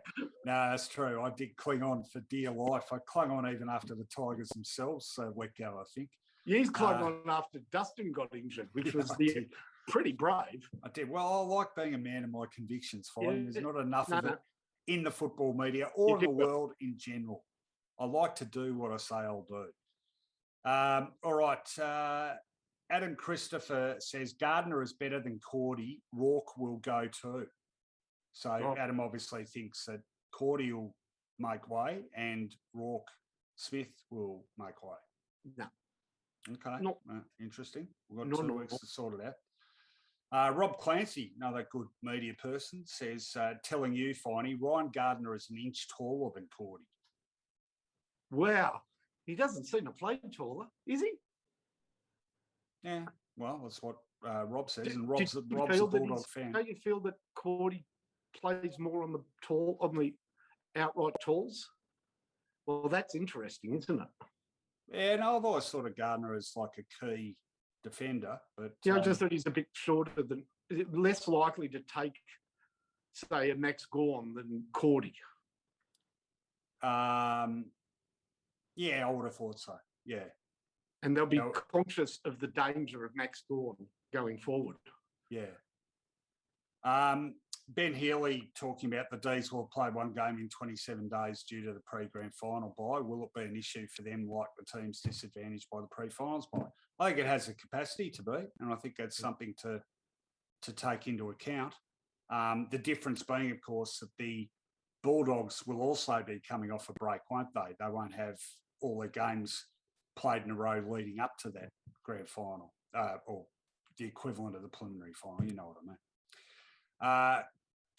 No, that's true. I did cling on for dear life. I clung on even after the Tigers themselves let go, I think. He's clung on after Dustin got injured, which was pretty brave. I did. Well, I like being a man of my convictions, Fine. There's not enough of it in the football media or in the world in general. I like to do what I say I'll do. All right. Adam Christopher says Gardner is better than Cordy. Rourke will go too. So Adam obviously thinks that Cordy will make way and Rourke Smith will make way. No. Okay. Interesting. We've got 2 weeks to sort it out. Rob Clancy, another good media person, says, telling you, Finey, Ryan Gardner is an inch taller than Cordy. Wow. He doesn't seem to play taller, is he? Yeah. Well, that's what Rob says. And Rob's a Bulldog fan. Don't you feel that Cordy plays more on the outright talls? Well, that's interesting, isn't it? Yeah, no, I've always thought of Gardner as like a key defender, but I just thought he's a bit shorter than, less likely to take, say, a Max Gorn than Cordy. Yeah, I would have thought so. Yeah, and they'll be conscious of the danger of Max Gorn going forward. Yeah. Ben Healy talking about the D's will play one game in 27 days due to the pre-grand final bye. Will it be an issue for them like the team's disadvantaged by the pre-finals bye? I think it has the capacity to be, and I think that's something to take into account. The difference being, of course, that the Bulldogs will also be coming off a break, won't they? They won't have all their games played in a row leading up to that grand final, or the equivalent of the preliminary final, you know what I mean.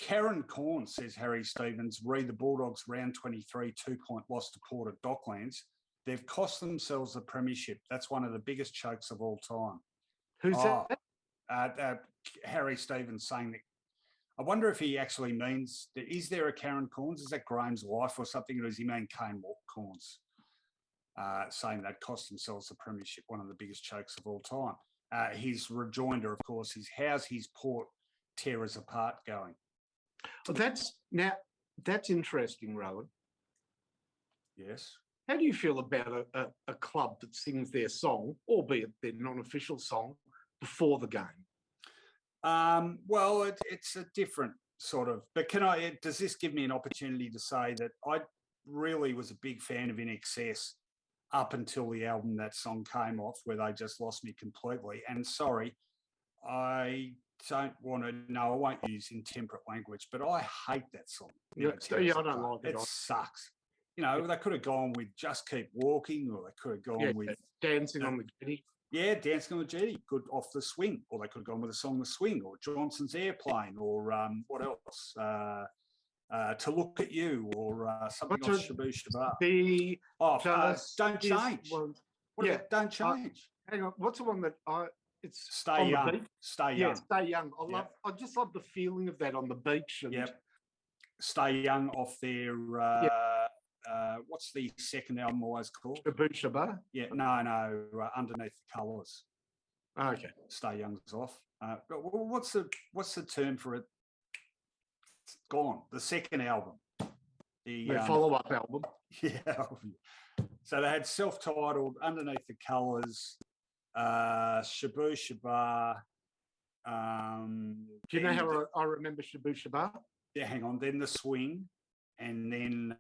Karen Corn says, Harry Stevens, read the Bulldogs round 23 2-point loss to Port at Docklands. They've cost themselves the premiership. That's one of the biggest chokes of all time. Who's that? Harry Stevens saying that. I wonder if he actually means, is there a Karen Corns? Is that Graham's wife or something? Or does he mean Kane Corns? Saying they'd cost themselves the premiership, one of the biggest chokes of all time. His rejoinder, of course, is how's his Port tear us apart going? Well, that's interesting, Rowan. Yes. How do you feel about a club that sings their song, albeit their non-official song, before the game? Well, it's a different sort of, but does this give me an opportunity to say that I really was a big fan of INXS up until the album that song came off, where they just lost me completely. And sorry, I don't want to, no, I won't use intemperate language, but I hate that song. I don't like it. It sucks. You know, they could have gone with Just Keep Walking, or they could have gone with Dancing on the Jetty. Yeah, Dancing on the Jetty, good off the swing. Or they could have gone with a song The Swing, or Johnson's Airplane, or what else? To Look at You, or something off Shaboo Shabaa. Don't Change. Don't Change. Hang on, what's the one that it's Stay Young. Stay Young. Yeah, Stay Young. I just love the feeling of that on the beach. And Stay Young off their what's the second album always called? Shaboo Shabaa? Yeah, no, Underneath the Colours. Okay. Stay Young's off. But what's the term for it? It's gone. The second album. The follow-up album. Yeah. So they had self-titled, Underneath the Colours, Shaboo Shabaa. Do you know how I remember Shaboo Shabaa? Yeah, hang on. Then The Swing, and then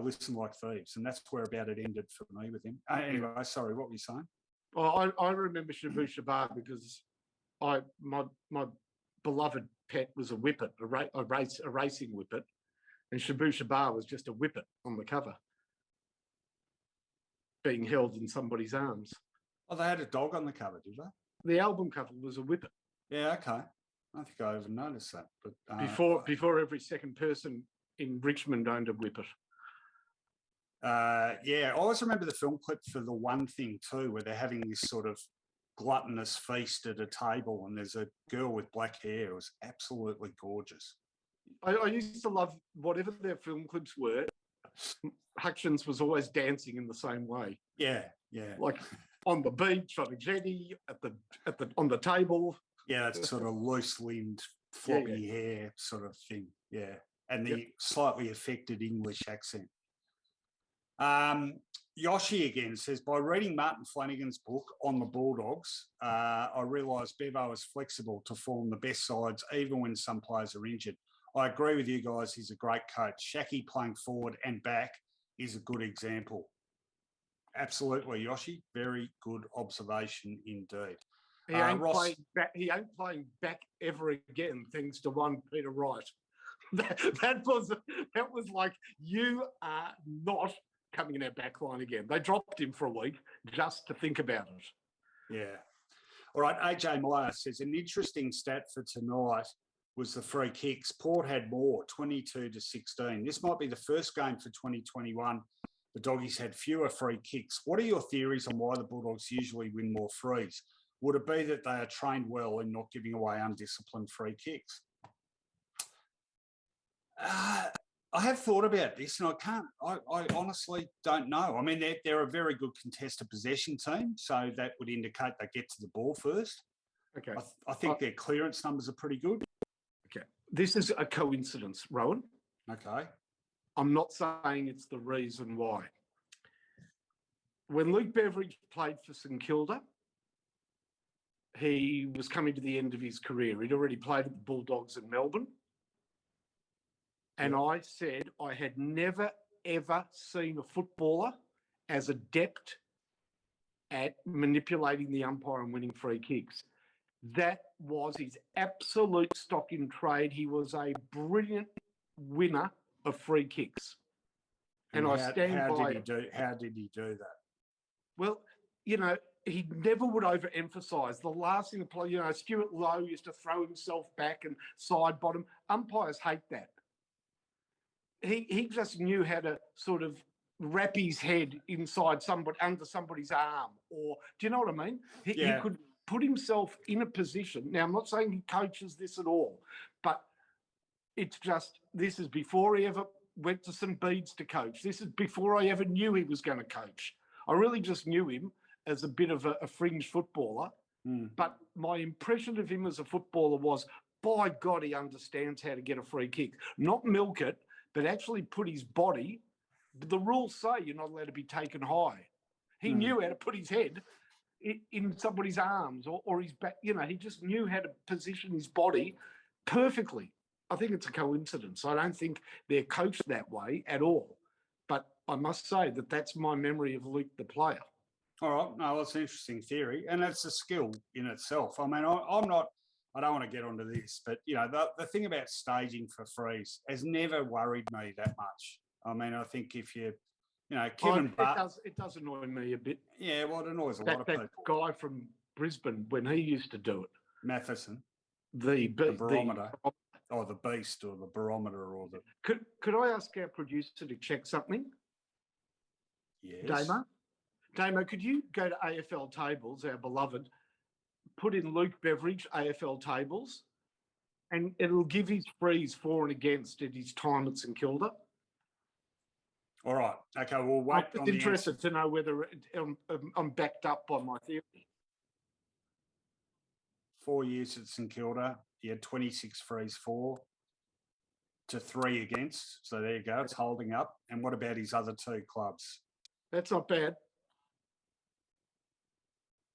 Listen Like Thieves, and that's where about it ended for me with him. Anyway, sorry, what were you saying? Well, I remember Shaboo Shabaa because my beloved pet was a whippet, a racing whippet, and Shaboo Shabaa was just a whippet on the cover, being held in somebody's arms. Oh, they had a dog on the cover, did they? The album cover was a whippet. Yeah, okay. I don't think I even noticed that. But before every second person in Richmond owned a whippet. Yeah, I always remember the film clip for The One Thing too, where they're having this sort of gluttonous feast at a table, and there's a girl with black hair. It was absolutely gorgeous. I used to love whatever their film clips were. Hutchins was always dancing in the same way. Yeah. Like on the beach, on the jetty, on the table. Yeah, that sort of loose-limbed, floppy hair sort of thing. Yeah, and the slightly affected English accent. Yoshi again says, by reading Martin Flanagan's book on the Bulldogs, I realised Bevo is flexible to form the best sides even when some players are injured. I agree with you guys. He's a great coach. Shaki playing forward and back is a good example. Absolutely, Yoshi. Very good observation indeed. He ain't playing back ever again, thanks to one Peter Wright. That was like, you are not coming in our back line again. They dropped him for a week just to think about it. Yeah. All right, AJ Meyer says, an interesting stat for tonight was the free kicks. Port had more, 22-16. This might be the first game for 2021. The Doggies had fewer free kicks. What are your theories on why the Bulldogs usually win more frees? Would it be that they are trained well in not giving away undisciplined free kicks? I have thought about this, and I honestly don't know. I mean, they're a very good contested possession team, so that would indicate they get to the ball first. Okay. I think their clearance numbers are pretty good. Okay. This is a coincidence, Rowan. Okay. I'm not saying it's the reason why. When Luke Beveridge played for St Kilda, he was coming to the end of his career. He'd already played at the Bulldogs in Melbourne. And I said I had never, ever seen a footballer as adept at manipulating the umpire and winning free kicks. That was his absolute stock in trade. He was a brilliant winner of free kicks. And I stand by it. How did he do that? Well, you know, he never would overemphasise. The last thing to play, you know, Stuart Lowe used to throw himself back and side bottom. Umpires hate that. He just knew how to sort of wrap his head inside under somebody's arm, or do you know what I mean? He could put himself in a position. Now, I'm not saying he coaches this at all, but it's just, this is before he ever went to St Bede's to coach. This is before I ever knew he was going to coach. I really just knew him as a bit of a fringe footballer. But my impression of him as a footballer was, by God, he understands how to get a free kick. Not milk it, but actually put his body, the rules say you're not allowed to be taken high. He knew how to put his head in somebody's arms or his back. You know, he just knew how to position his body perfectly. I think it's a coincidence. I don't think they're coached that way at all. But I must say that that's my memory of Luke the player. All right. No, that's an interesting theory. And it's a skill in itself. I mean, I don't want to get onto this, but, you know, the thing about staging for frees has never worried me that much. I mean, I think if you know, Kevin Butt... It does annoy me a bit. Yeah, well, it annoys a lot of people. That guy from Brisbane, when he used to do it. Matheson. The barometer. Or the beast, or the barometer, or the... Could I ask our producer to check something? Yes. Damo, could you go to AFL Tables, our beloved, put in Luke Beveridge AFL Tables, and it'll give his frees for and against at his time at St Kilda? All right. Okay, we'll wait. I'm interested to know whether I'm backed up by my theory. 4 years at St Kilda, he had 26 frees for to 3 against. So there you go. It's holding up. And what about his other 2 clubs? That's not bad.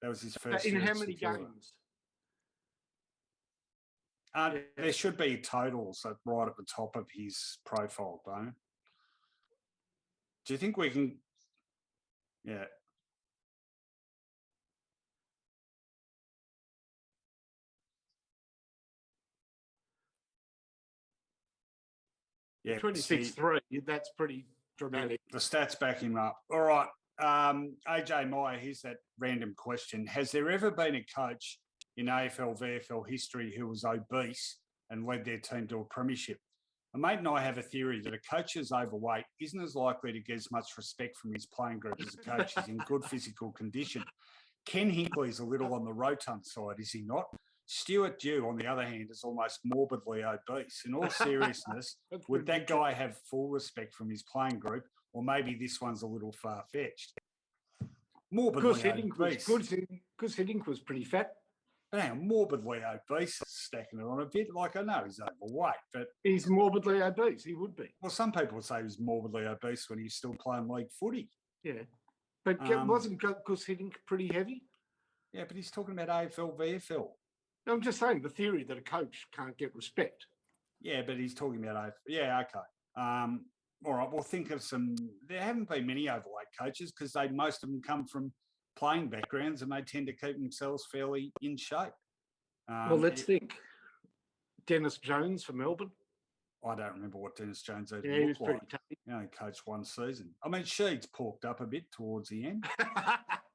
That was his first. In how many games? There should be totals right at the top of his profile, don't you? Do you think we can? Yeah. Yeah. 26-3. That's pretty dramatic. The stats back him up. All right. AJ Meyer, here's that random question. Has there ever been a coach in AFL, VFL history who was obese and led their team to a premiership? A mate and I have a theory that a coach who's overweight isn't as likely to get as much respect from his playing group as a coach who's in good physical condition. Ken Hinkley's a little on the rotund side, is he not? Stuart Dew, on the other hand, is almost morbidly obese. In all seriousness, would that guy have full respect from his playing group, or maybe this one's a little far-fetched? Morbidly obese. Because Hiddink was pretty fat. But hang on, morbidly obese, stacking it on a bit. Like, I know he's overweight, but He's morbidly obese. He would be. well, some people would say he was morbidly obese when he's still playing league footy. Yeah. But wasn't Gus hitting pretty heavy? Yeah, but he's talking about AFL, VFL. I'm just saying the theory that a coach can't get respect. Yeah, but he's talking about AFL. Yeah, okay. All right, we'll think of some. There haven't been many overweight coaches because most of them come from playing backgrounds and they tend to keep themselves fairly in shape. Well, let's think. Dennis Jones for Melbourne. I don't remember what Dennis Jones Yeah, he was pretty tough. You know, he coached one season. I mean, Sheeds porked up a bit towards the end.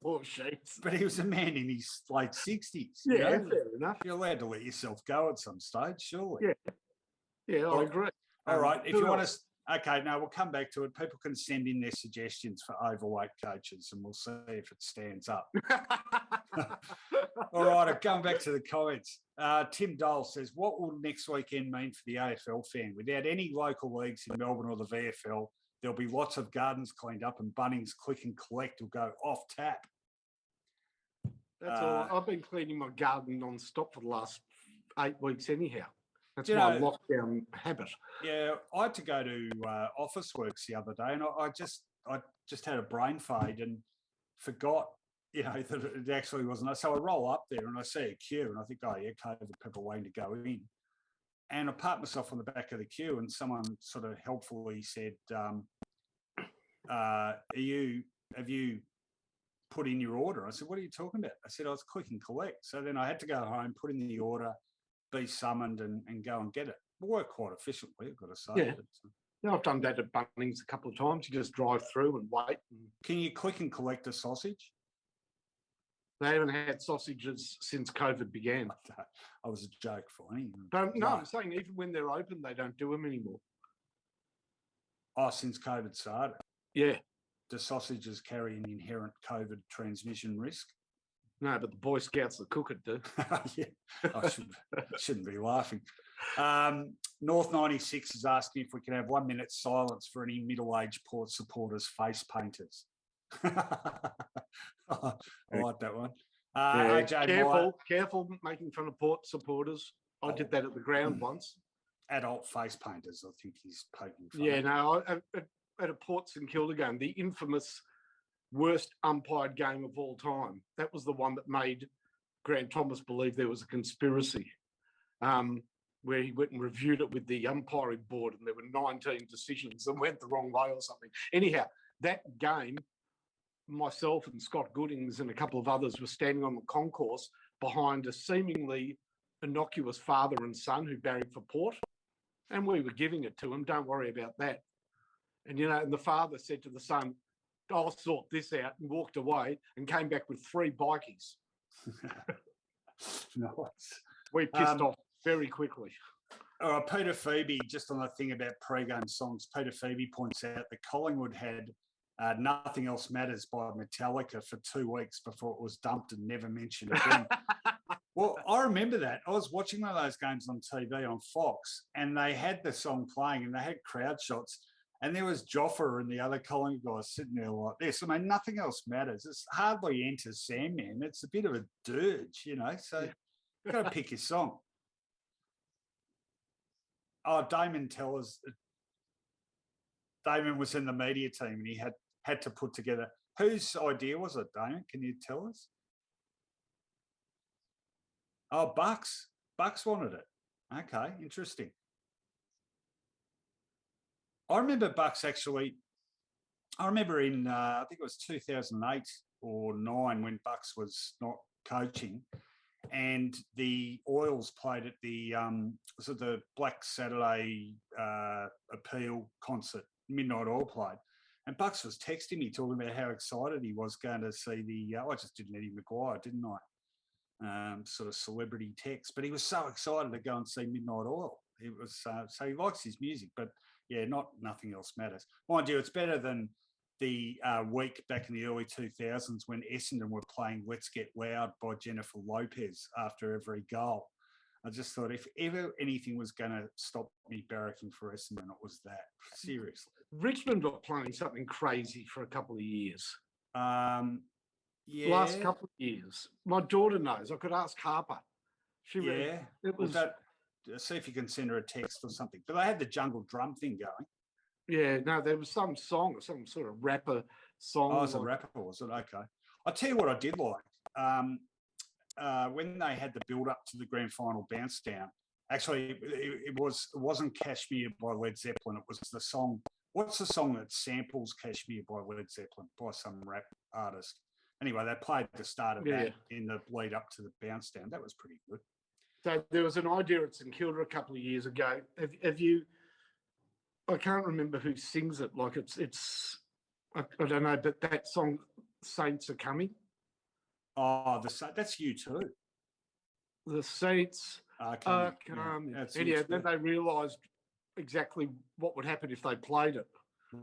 Poor Sheeds. But he was a man in his late 60s. Yeah, fair enough. You're allowed to let yourself go at some stage, surely. Yeah, I agree. All right, if you want to... Okay, now we'll come back to it. People can send in their suggestions for overweight coaches and we'll see if it stands up. All right, going back to the comments. Tim Dole says, what will next weekend mean for the AFL fan? Without any local leagues in Melbourne or the VFL, there'll be lots of gardens cleaned up and Bunnings click and collect will go off tap. That's all. I've been cleaning my garden non-stop for the last 8 weeks anyhow. That's my lockdown habit. Yeah, I had to go to Officeworks the other day and I just had a brain fade and forgot, you know, that it actually wasn't. So I roll up there and I see a queue and I think, oh yeah, COVID people waiting to go in. And I parked myself on the back of the queue and someone sort of helpfully said, have you put in your order? I said, what are you talking about? I said, I was click and collect. So then I had to go home, put in the order, be summoned and go and get it. It worked quite efficiently, I've got to say. Yeah. No, I've done that at Bunnings a couple of times. You just drive through and wait. Can you click and collect a sausage? They haven't had sausages since COVID began. I was a joke, Finey. No, I'm saying even when they're open, they don't do them anymore. Oh, since COVID started? Yeah. Do sausages carry an inherent COVID transmission risk? No, but the Boy Scouts that cook it do. Yeah, I shouldn't be laughing. North 96 is asking if we can have 1 minute silence for any middle-aged Port supporters face painters. I like that one. Yeah, AJ careful making fun of Port supporters. I did that at the ground once. Adult face painters, I think he's poking fun. Yeah, no, at a Port St Kilda game, the infamous worst umpired game of all time. That was the one that made Grant Thomas believe there was a conspiracy, where he went and reviewed it with the umpiring board and there were 19 decisions that went the wrong way or something. Anyhow, that game, myself and Scott Goodings and a couple of others were standing on the concourse behind a seemingly innocuous father and son who buried for Port, and we were giving it to him. Don't worry about that. And, you know, and the father said to the son, I'll sort this out, and walked away and came back with 3 bikies. Nice. We pissed off very quickly. All right, Peter Phoebe, just on the thing about pre-game songs, Peter Phoebe points out that Collingwood had Nothing Else Matters by Metallica for 2 weeks before it was dumped and never mentioned again. Well, I remember that. I was watching one of those games on TV on Fox and they had the song playing and they had crowd shots. And there was Joffa and the other Collingwood guys sitting there like this. I mean, Nothing Else Matters. It's hardly Enter Sandman. It's a bit of a dirge, you know. So you've got to pick your song. Oh, Damon was in the media team and he had to put together. Whose idea was it, Damon? Can you tell us? Oh, Bucks. Bucks wanted it. Okay, interesting. I remember Bucks actually, I remember in, I think it was 2008 or 9 when Bucks was not coaching and the Oils played at the Black Saturday appeal concert, Midnight Oil played. And Bucks was texting me talking about how excited he was going to see I just did Eddie Maguire, didn't I? Sort of celebrity text, but he was so excited to go and see Midnight Oil. It was so he likes his music, but yeah, Nothing Else Matters. Mind you, it's better than the week back in the early 2000s when Essendon were playing Let's Get Loud by Jennifer Lopez after every goal. I just thought if ever anything was going to stop me barracking for Essendon, it was that. Seriously. Richmond were playing something crazy for a couple of years. last couple of years. My daughter knows. I could ask Harper. Yeah. It was. See if you can send her a text or something. But they had the jungle drum thing going. Yeah, no, there was some song, some sort of rapper song. Oh, it was a rapper, was it? Okay. I'll tell you what I did like. When they had the build up to the grand final bounce down, actually, it wasn't Kashmir by Led Zeppelin. It was the song. What's the song that samples Kashmir by Led Zeppelin by some rap artist? Anyway, they played the start of that in the lead up to the bounce down. That was pretty good. So there was an idea at St Kilda a couple of years ago. Have you? I can't remember who sings it. Like it's I don't know, but that song "Saints Are Coming." Oh, that's you too. The Saints are coming. Yeah, then they realised exactly what would happen if they played it.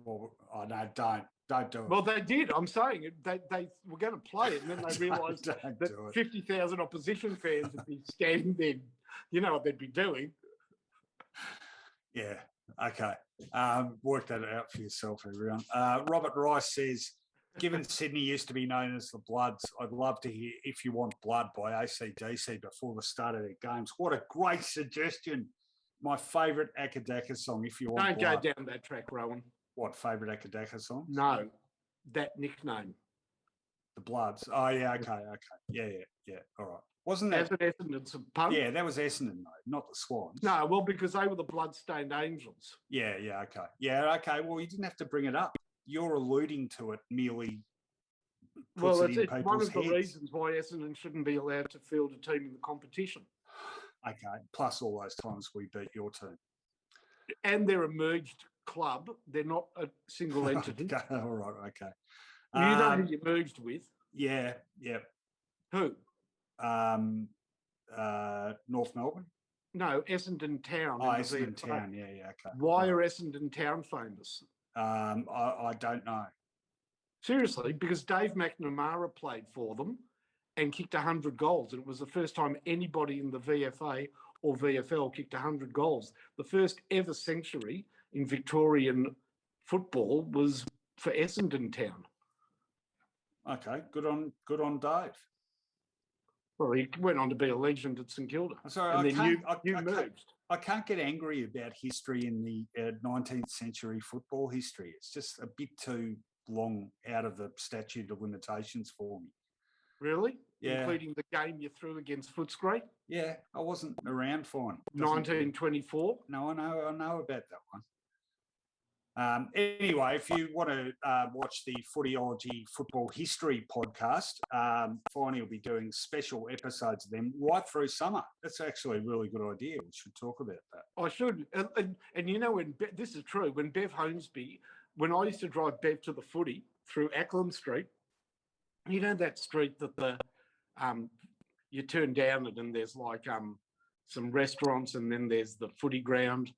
Well, oh no, don't do it. Well, they did. I'm saying it. They were going to play it, and then they realised that 50,000 opposition fans would be standing there. You know what they'd be doing. Yeah. Okay. Work that out for yourself, everyone. Robert Rice says, given Sydney used to be known as the Bloods, I'd love to hear If You Want Blood by AC/DC before the start of their games. What a great suggestion. My favourite Akadaka song, If You Want Blood. Don't go down that track, Rowan. What, favourite Akadaka song? No, that nickname. The Bloods. Oh, yeah, okay. Yeah. All right. Wasn't that... As an Essendon's pun? Yeah, that was Essendon, though, not the Swans. No, well, because they were the blood-stained angels. Yeah, okay. Yeah, okay. Well, you didn't have to bring it up. You're alluding to it merely. Well, it's one of the reasons why Essendon shouldn't be allowed to field a team in the competition. Okay, plus all those times we beat your team. And they're a merged club. They're not a single entity. Okay, all right, okay. You know who you merged with? Yeah. Who? North Melbourne? No, Essendon Town. Oh, Essendon Town, yeah, okay. Why are Essendon Town famous? I don't know. Seriously, because Dave McNamara played for them and kicked 100 goals. And it was the first time anybody in the VFA or VFL kicked 100 goals. The first ever century in Victorian football was for Essendon Town. Okay, good on Dave. Well, he went on to be a legend at St Kilda. Sorry, and I can't get angry about history in the 19th century football history. It's just a bit too long out of the statute of limitations for me. Really? Yeah. Including the game you threw against Footscray? Yeah, I wasn't around for it. 1924? No, I know about that one. Anyway, if you want to watch the Footyology Football History podcast, Finey will be doing special episodes of them right through summer. That's actually a really good idea. We should talk about that. I should. And you know, this is true, when Bev Holmesby, when I used to drive Bev to the footy through Ackland Street, you know that street that you turn down it and there's like some restaurants and then there's the footy ground.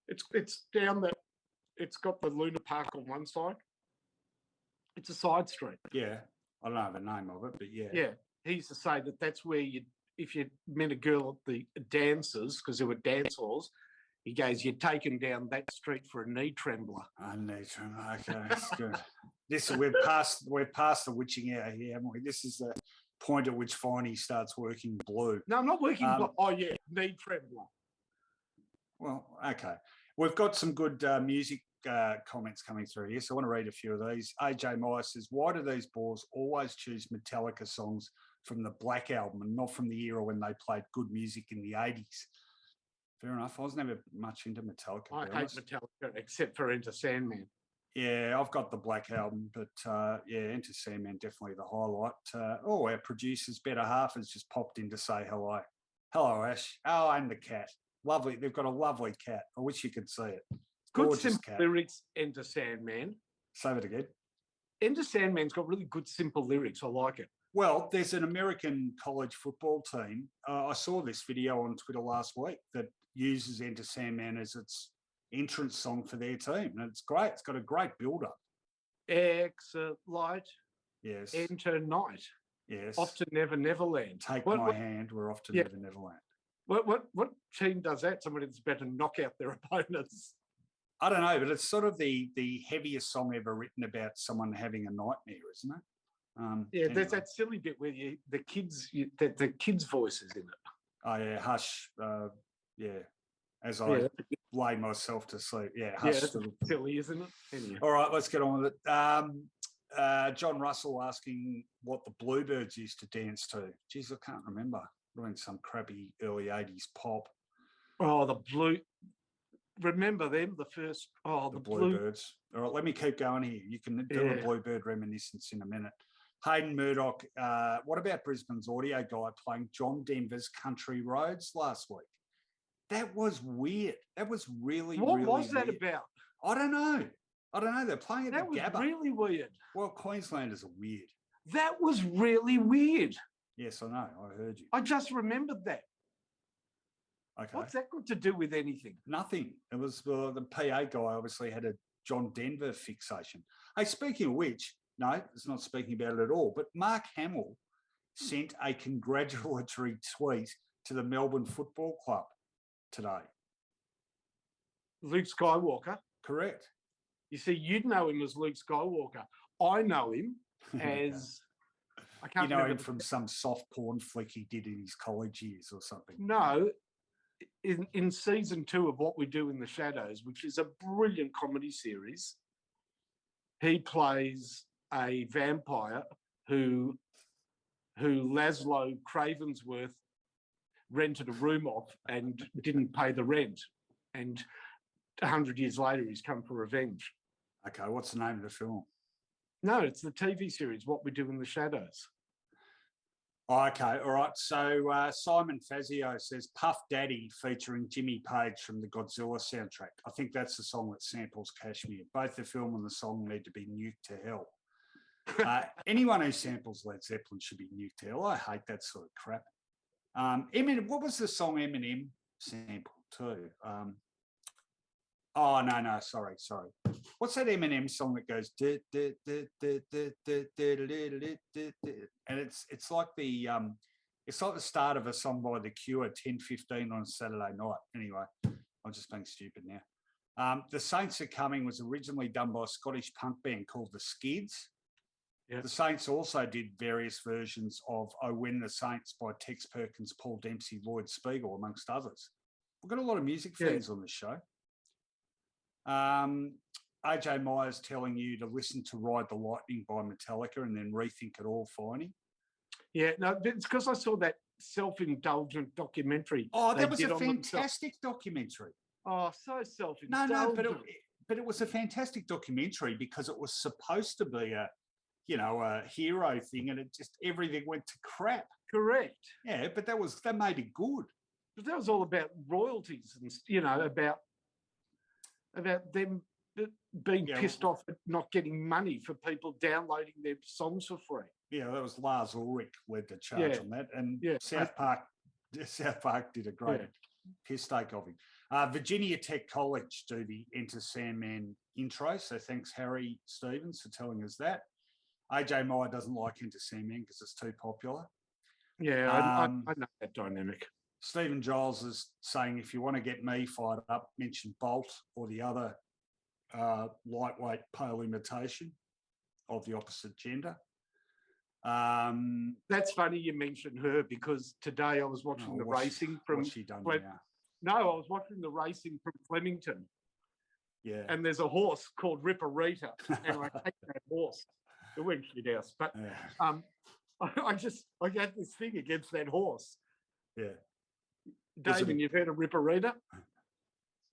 It's down that. It's got the Luna Park on one side. It's a side street. Yeah, I don't know the name of it, but yeah. Yeah, he used to say that's where if you met a girl at the dances, because there were dance halls, he goes, you're taken down that street for a knee trembler. A knee trembler, okay, that's good. We're past the witching hour here, haven't we? This is the point at which Finey starts working blue. No, I'm not working blue. Oh, yeah, knee trembler. Well, okay. We've got some good music comments coming through here, so I want to read a few of these. AJ Meyer says, why do these boys always choose Metallica songs from the Black Album and not from the era when they played good music in the 80s? Fair enough. I was never much into Metallica. I hate Metallica, except for Enter Sandman. Yeah, I've got the Black Album, but Enter Sandman, definitely the highlight. Our producer's better half has just popped in to say hello. Hello, Ash. Oh, and the cat. Lovely. They've got a lovely cat. I wish you could see it. Good simple cat. Lyrics, Enter Sandman. Say it again. Enter Sandman's got really good simple lyrics. I like it. Well, there's an American college football team. I saw this video on Twitter last week that uses Enter Sandman as its entrance song for their team. And it's great. It's got a great build-up. Exit light. Yes. Enter night. Yes. Off to Never Neverland. Take my hand. We're off to Never Neverland. What team does that? Somebody that's about to knock out their opponents. I don't know, but it's sort of the heaviest song ever written about someone having a nightmare, isn't it? Yeah, there's Anyway. that silly bit where the kids' voices in it. Oh yeah, Hush. Yeah, as I Yeah, lay myself to sleep. Yeah, yeah, Hush. that's silly, isn't it? Anyway. All right, let's get on with it. John Russell asking what the Bluebirds used to dance to. Geez, I can't remember. Doing some crappy early 80s pop. Oh, the blue. Remember them? The first. Oh, the Bluebirds. All right, let me keep going here. You can do a Bluebird reminiscence in a minute. Hayden Murdoch, what about Brisbane's audio guy playing John Denver's Country Roads last week? That was weird. That was really, What really was that weird. about? I don't know. They're playing at That the was Gabba. really weird. Well, Queenslanders are weird. That was really weird. Yes, I know. I heard you. I just remembered that. Okay. What's that got to do with anything? Nothing. It was the PA guy obviously had a John Denver fixation. Hey, speaking of which, no, it's not speaking about it at all, but Mark Hamill sent a congratulatory tweet to the Melbourne Football Club today. Luke Skywalker. Correct. You see, you'd know him as Luke Skywalker. I know him as... I can't you know remember him from some soft porn flick he did in his college years or something. No, in season 2 of What We Do in the Shadows, which is a brilliant comedy series, he plays a vampire who Laszlo Cravensworth rented a room off and didn't pay the rent. And 100 years later, he's come for revenge. Okay, what's the name of the film? No, it's the TV series, What We Do in the Shadows. Oh, okay, all right. So Simon Fazio says Puff Daddy featuring Jimmy Page from the Godzilla soundtrack. I think that's the song that samples Kashmir. Both the film and the song need to be nuked to hell. Anyone who samples Led Zeppelin should be nuked to hell. I hate that sort of crap. Eminem, what was the song Eminem sampled too? Oh, no, sorry. What's that Eminem song that goes and it's like the start of a song by The Cure, 10:15 on a Saturday night. Anyway, I'm just being stupid now. The Saints Are Coming was originally done by a Scottish punk band called the Skids. Yeah. The Saints also did various versions of Oh When the Saints by Tex Perkins, Paul Dempsey, Lloyd Spiegel, amongst others. We've got a lot of music fans on this show. AJ Myers telling you to listen to Ride the Lightning by Metallica and then rethink it all, Finey. Yeah, no, it's because I saw that self-indulgent documentary. Oh, that was a fantastic documentary. Oh, so self-indulgent. No, but it was a fantastic documentary because it was supposed to be a hero thing, and it just everything went to crap. Correct. Yeah, but that made it good. But that was all about royalties and about them being pissed off at not getting money for people downloading their songs for free. Yeah, that was Lars Ulrich led the charge on that, and South Park did a great piss take of him. Virginia Tech College do the Enter Sandman intro, so thanks Harry Stevens for telling us that. AJ Meyer doesn't like Enter Sandman because it's too popular. Yeah, I know that dynamic. Stephen Giles is saying if you want to get me fired up, mention Bolt or the other lightweight pale imitation of the opposite gender. That's funny you mentioned her because today I was watching the racing from... What's she done now? No, I was watching the racing from Flemington. Yeah. And there's a horse called Ripperita, and I take that horse. It went shit house. But I got this thing against that horse. Yeah. Damon, you've heard of Ripperita?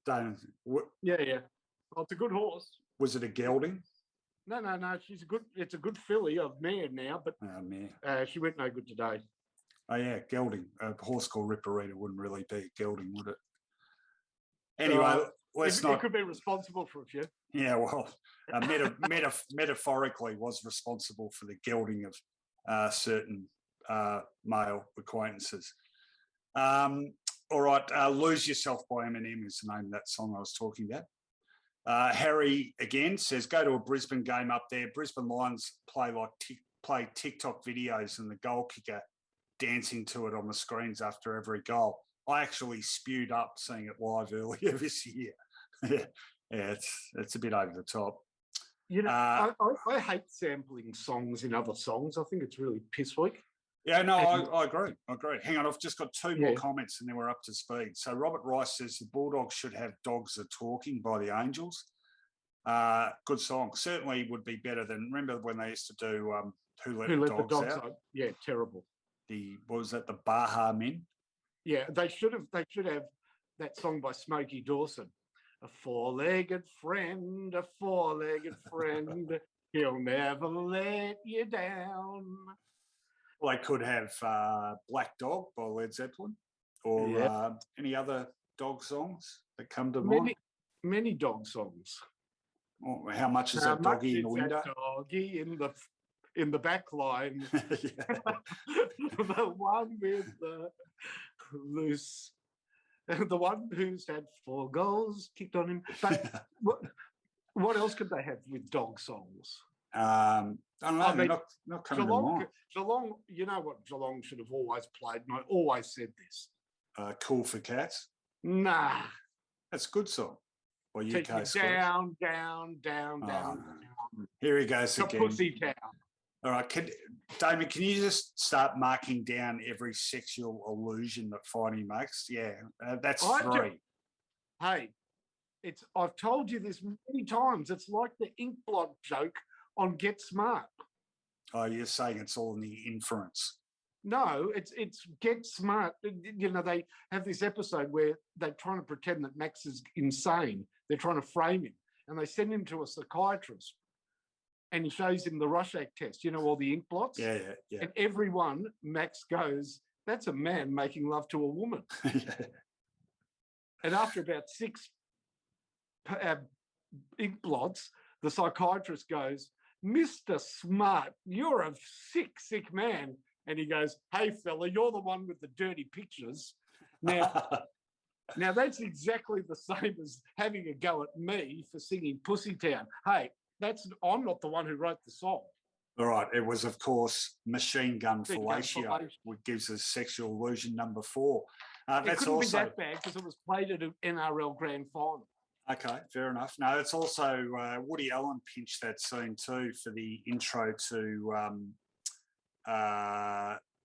Damon. Yeah. Well, it's a good horse. Was it a gelding? No. It's a good filly of mare now, but she went no good today. Oh yeah, gelding. A horse called Ripperita wouldn't really be a gelding, would it? Anyway, it could be responsible for a few. Yeah, well, metaphorically was responsible for the gelding of certain male acquaintances. All right, Lose Yourself by Eminem is the name of that song I was talking about. Harry again says, go to a Brisbane game up there. Brisbane Lions play TikTok videos and the goal kicker dancing to it on the screens after every goal. I actually spewed up seeing it live earlier this year. Yeah, it's a bit over the top. I hate sampling songs in other songs. I think it's really piss weak. Yeah, no, I agree. I agree. Hang on, I've just got two more comments and then we're up to speed. So Robert Rice says the Bulldogs should have Dogs Are Talking by the Angels. Good song. Certainly would be better than, remember when they used to do Who Let the Dogs Out? Yeah, terrible. What was that, the Baha Men? Yeah, they should have that song by Smokey Dawson. A four-legged friend, he'll never let you down. Well, they could have Black Dog by Led Zeppelin or any other dog songs that come to mind. Many dog songs. Oh, how much is that doggy in the window? Doggy in the back line. The one with the loose, the one who's had 4 goals kicked on him. But what else could they have with dog songs? I don't know. They're not coming to mind. Geelong, you know what Geelong should have always played, and I always said this. Cool for Cats. Nah, that's a good song. Or UK down. Here he goes again. Pussy Town. All right, Damien, can you just start marking down every sexual allusion that Finey makes? Yeah, that's 3. Hey, I've told you this many times. It's like the ink blot joke on Get Smart. Oh, you're saying it's all in the inference. No, it's Get Smart. You know, they have this episode where they're trying to pretend that Max is insane. They're trying to frame him, and they send him to a psychiatrist, and he shows him the Rorschach test. You know, all the ink blots. Yeah. And every one, Max goes, "That's a man making love to a woman." Yeah. And after about 6 ink blots, the psychiatrist goes, "Mr. Smart, you're a sick man." And he goes, "Hey, fella, you're the one with the dirty pictures." Now that's exactly the same as having a go at me for singing Pussy Town. Hey, I'm not the one who wrote the song. All right. It was, of course, Machine Gun Fellatio, which gives us sexual illusion number 4. It couldn't be that bad because it was played at an NRL Grand Final. Okay, fair enough. No, it's also Woody Allen pinched that scene too for the intro to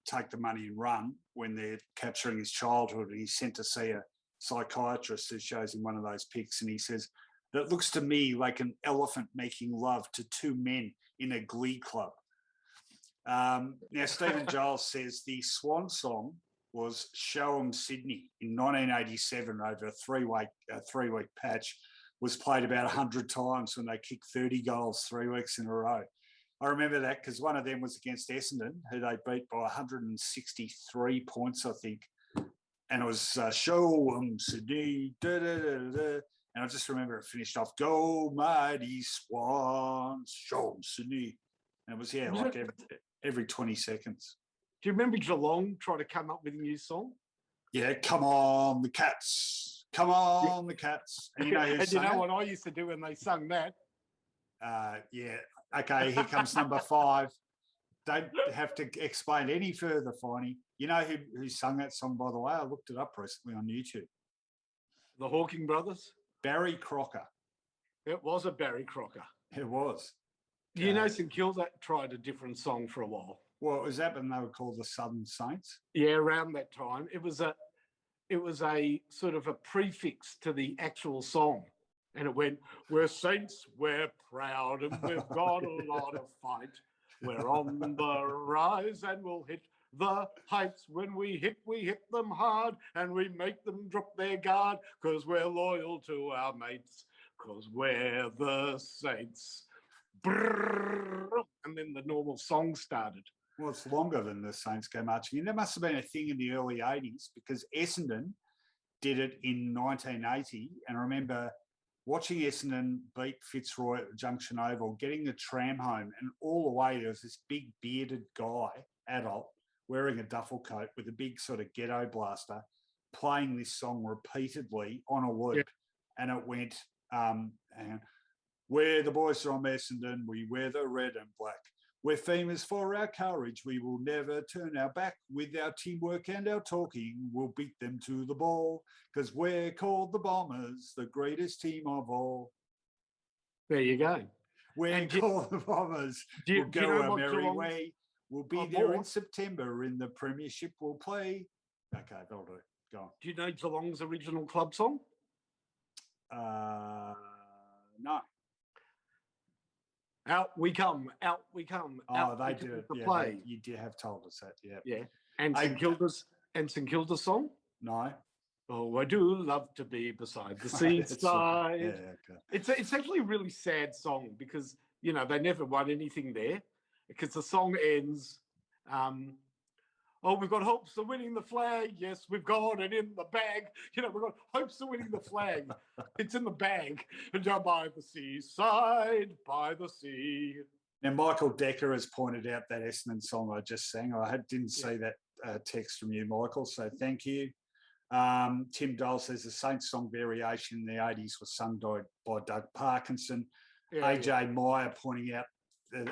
Take the Money and Run when they're capturing his childhood and he's sent to see a psychiatrist who shows him one of those pics and he says, "That looks to me like an elephant making love to 2 men in a glee club." Now, Stephen Giles says the swan song was Show 'em Sydney in 1987 over a 3-week patch, was played about 100 times when they kicked 30 goals 3 weeks in a row. I remember that because one of them was against Essendon, who they beat by 163 points, I think. And it was Show 'em Sydney, da-da-da-da-da. And I just remember it finished off, "Go mighty swans, show 'em Sydney." And it was, like every 20 seconds. Do you remember Geelong trying to come up with a new song? Yeah, "Come on the Cats, come on the Cats." And you know and you know what I used to do when they sung that? Yeah. Okay, here comes number 5. Don't have to explain any further, Finey. You know who sung that song, by the way? I looked it up recently on YouTube. The Hawking Brothers? Barry Crocker. It was a Barry Crocker. It was. You know, St Kilda tried a different song for a while. Well, was that when they were called the Southern Saints? Yeah, around that time. It was a sort of a prefix to the actual song. And it went, "We're saints, we're proud, and we've got a lot of fight. We're on the rise and we'll hit the heights. When we hit them hard and we make them drop their guard because we're loyal to our mates because we're the Saints." Brrr. And then the normal song started. Well, it's longer than the Saints go marching in. There must have been a thing in the early 80s because Essendon did it in 1980. And I remember watching Essendon beat Fitzroy at Junction Oval, getting the tram home, and all the way there was this big bearded guy, adult, wearing a duffel coat with a big sort of ghetto blaster, playing this song repeatedly on a loop. Yep. And it went, "We're the boys from Essendon, we wear the red and black. We're famous for our courage, we will never turn our back. With our teamwork and our talking, we'll beat them to the ball, because we're called the Bombers, the greatest team of all." There you go. We And call the Bombers. do you We'll know go our what merry Geelong's way. We'll be are there more? in September in the Premiership. We'll play. Okay, that'll do. Go on. Do you know Geelong's original club song? No. Out we come, out we come. Oh, out they we do come it. to Yeah, play. you did have told us that. Yeah. Yeah. And I- St Kilda's song? No. Oh, I do love to be beside the That's right. seaside. Yeah, okay. It's actually a really sad song because, you know, they never won anything there because the song ends, oh, we've got hopes of winning the flag. Yes, we've got it in the bag. You know, we've got hopes of winning the flag. It's in the bag. And down by the seaside, by the sea. Now, Michael Decker has pointed out that Essendon song I just sang. Didn't see that text from you, Michael, so thank you. Tim Dole says the Saints song variation in the 80s was sung by Doug Parkinson. AJ Meyer pointing out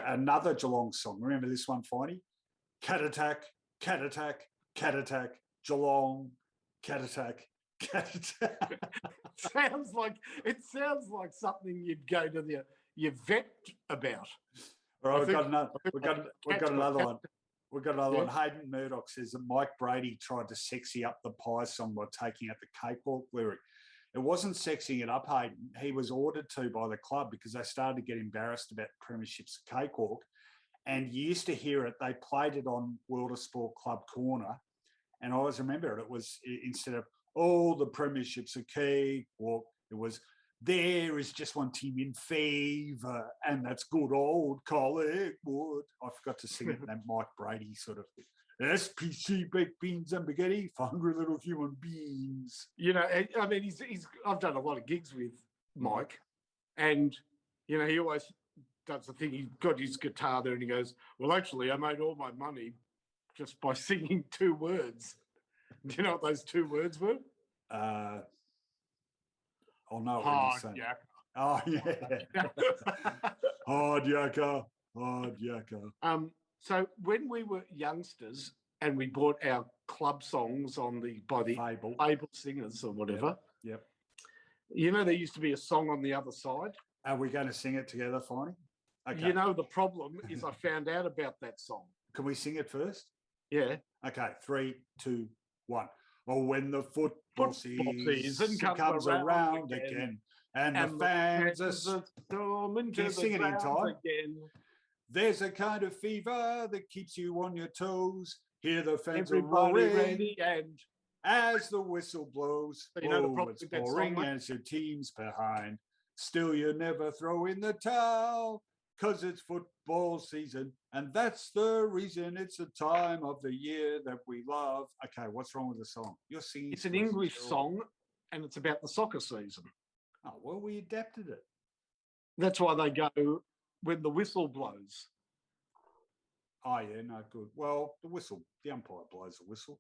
another Geelong song. Remember this one, Finey? Cat attack, cat attack, cat attack, Geelong, cat attack, cat attack. sounds like something you'd go to your vet about. All right, we've got another one. We've got another one. Yeah. Hayden Murdoch says that Mike Brady tried to sexy up the Pie song by taking out the cakewalk lyric. It wasn't sexing it up, Hayden. He was ordered to by the club because they started to get embarrassed about Premiership's cakewalk. And you used to hear it. They played it on World of Sport Club Corner. And I always remember it was instead of, oh, the Premiership's a cakewalk, it was, there is just one team in favour, and that's good old Collingwood. I forgot to sing it in that Mike Brady sort of SPC, baked beans and spaghetti for hungry little human beings. You know, I mean, I've done a lot of gigs with Mike, and, you know, he always does the thing. He's got his guitar there and he goes, well, actually, I made all my money just by singing 2 words. Do you know what those 2 words were? Oh, no. Hard yakka. Oh, yeah. Hard yakka. Hard yakka. So when we were youngsters and we bought our club songs by the Able Singers or whatever. Yep. You know, there used to be a song on the other side. Are we going to sing it together, Finey? Okay. You know, the problem is I found out about that song. Can we sing it first? Yeah. Okay, 3, 2, 1. Oh, when the football season comes around again, and the fans are storming Can you to sing the it in ground time? again. There's a kind of fever that keeps you on your toes. Hear the fans are Everybody roaring ready and as the whistle blows. So you know the Oh, problem it's with that pouring song, mate? as your team's behind. Still, you never throw in the towel because it's football season. And that's the reason it's a time of the year that we love. Okay, what's wrong with the song? You're singing. it's an English song and it's about the soccer season. Oh, well, we adapted it. That's why they go when the whistle blows. Oh, yeah, no, good. Well, the umpire blows the whistle.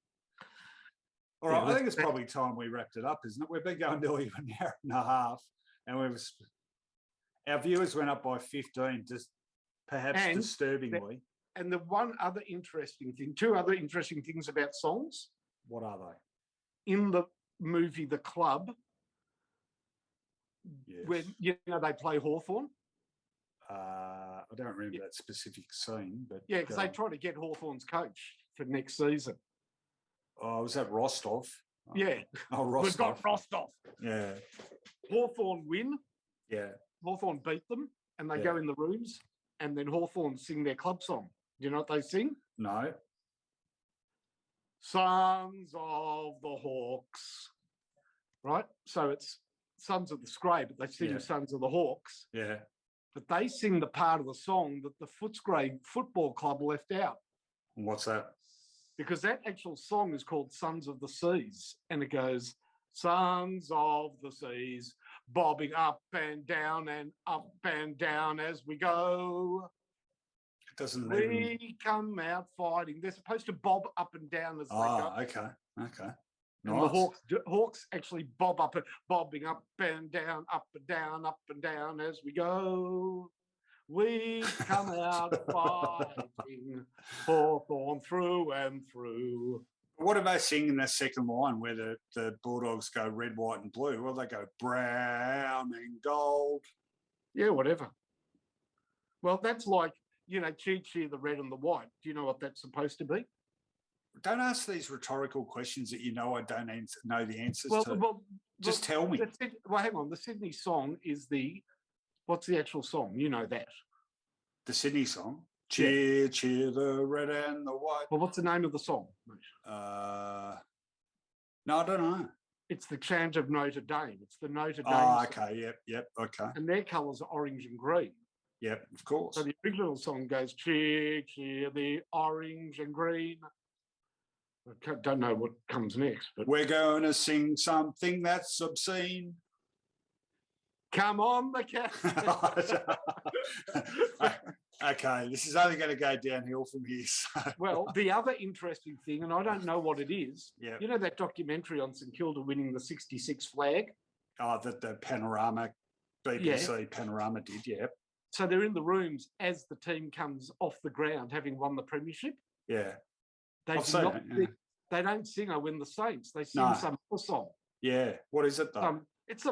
All Yeah, right, I think it's probably time we wrapped it up, isn't it? We've been going nearly an hour and a half, and our viewers went up by 15, just perhaps And disturbingly. And the two other interesting things about songs What are they? in the movie The Club, Yes. when, you know, they play Hawthorn. I don't remember that specific scene, but Yeah, because they try to get Hawthorn's coach for next season. Oh, was that Rostov? Yeah. Oh, Rostov. We've got Rostov. Yeah, Hawthorn win. yeah. Hawthorn beat them, and they Yeah. go in the rooms, and then Hawthorn sing their club song. Do you know what they sing? No. Sons of the Hawks. Right? So it's Sons of the Scray, but they sing Yeah. Sons of the Hawks. Yeah. But they sing the part of the song that the Footscray Football Club left out, What's that? because that actual song is called Sons of the Seas, and it goes, Sons of the Seas, bobbing up and down as we go. It doesn't even. We come out fighting. They're supposed to bob up and down as they go. Okay. Okay. And Nice. the Hawks actually bobbing up and down as we go. We come out fighting, Hawthorn through and through. What do they sing in that second line where the Bulldogs go red, white, and blue? Well, they go brown and gold. Yeah, whatever. Well, that's like, cheer, cheer, the red and the white. Do you know what that's supposed to be? Don't ask these rhetorical questions that I don't know the answers to. Well, just tell me. Well, hang on. The Sydney song is what's the actual song? You know that. The Sydney song? Cheer, cheer, the red and the white. Well, what's the name of the song? No, I don't know. It's the chant of Notre Dame. It's the Notre Dame Oh, song. okay, yep, okay. And their colours are orange and green. Yep, of course. So the original song goes, cheer, cheer, the orange and green. I don't know what comes next. But we're going to sing something that's obscene. Come on, the cat. Okay, this is only going to go downhill from here. So. Well, the other interesting thing, and I don't know what it is, yep. You know that documentary on St Kilda winning the 66 flag? Oh, that the Panorama, BBC Panorama did, yeah. So they're in the rooms as the team comes off the ground, having won the premiership. Yeah. They don't sing "I Win the Saints." They sing some other song. Yeah. What is it though? It's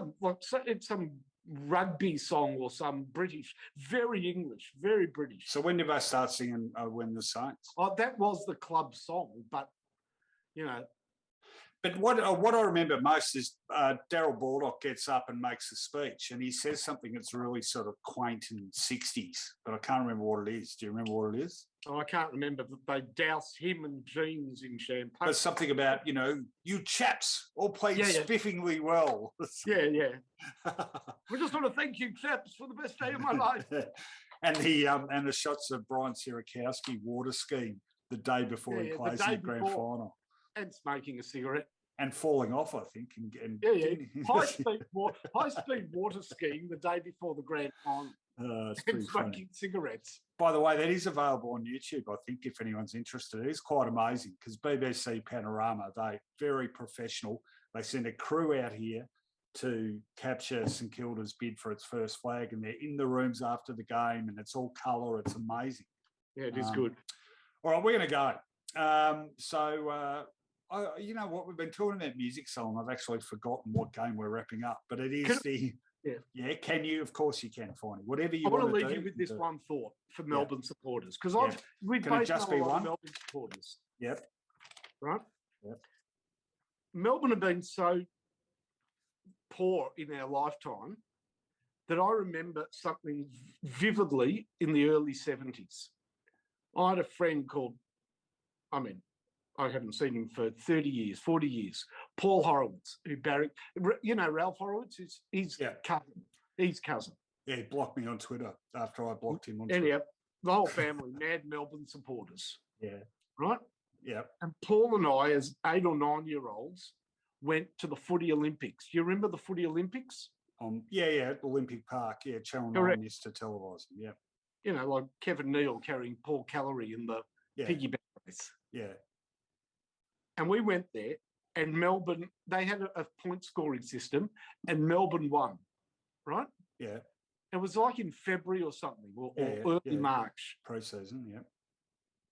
some rugby song or some British, very English, very British. So when did they start singing "I Win the Saints"? Oh, that was the club song, but But what I remember most is Daryl Baldock gets up and makes a speech, and he says something that's really sort of quaint and 60s, but I can't remember what it is. Do you remember what it is? Oh, I can't remember, but they doused him and jeans in champagne. But something about, you chaps all played spiffingly well. Yeah. We just want to thank you, chaps, for the best day of my life. And the shots of Brian Sierakowski water skiing the day before he plays in the grand final. And smoking a cigarette. And falling off, I think. High-speed water skiing the day before the grand final. It's pretty and smoking funny. Cigarettes. By the way, that is available on YouTube, I think, if anyone's interested. It is quite amazing because BBC Panorama, they're very professional. They send a crew out here to capture St Kilda's bid for its first flag, and they're in the rooms after the game, and it's all colour. It's amazing. Yeah, it is good. All right, we're going to go. You know what? We've been talking about music song. I've actually forgotten what game we're wrapping up, but it is Yeah, can you? Of course you can, Finey. Whatever you want to do. I want to leave you with this one thought for Melbourne supporters, because we can both it just know be a lot one? of Melbourne supporters. Yep. Right? Yep. Melbourne have been so poor in our lifetime that I remember something vividly in the early 70s. I had a friend called, I haven't seen him for 30 years, 40 years. Paul Horowitz, who barracked, Ralph Horowitz is his cousin. His cousin. Yeah, he blocked me on Twitter after I blocked him on Twitter. Anyhow, the whole family, mad Melbourne supporters. Yeah. Right? Yeah. And Paul and I, as 8 or 9 year olds, went to the Footy Olympics. Do you remember the Footy Olympics? At Olympic Park. Yeah, Channel 9 used to televise them. Yeah. Like Kevin Neal carrying Paul Callery in the piggyback race. Yeah. And we went there, and Melbourne, they had a point scoring system, and Melbourne won, right? Yeah. It was like in February or something, or early March. Pre-season, yeah.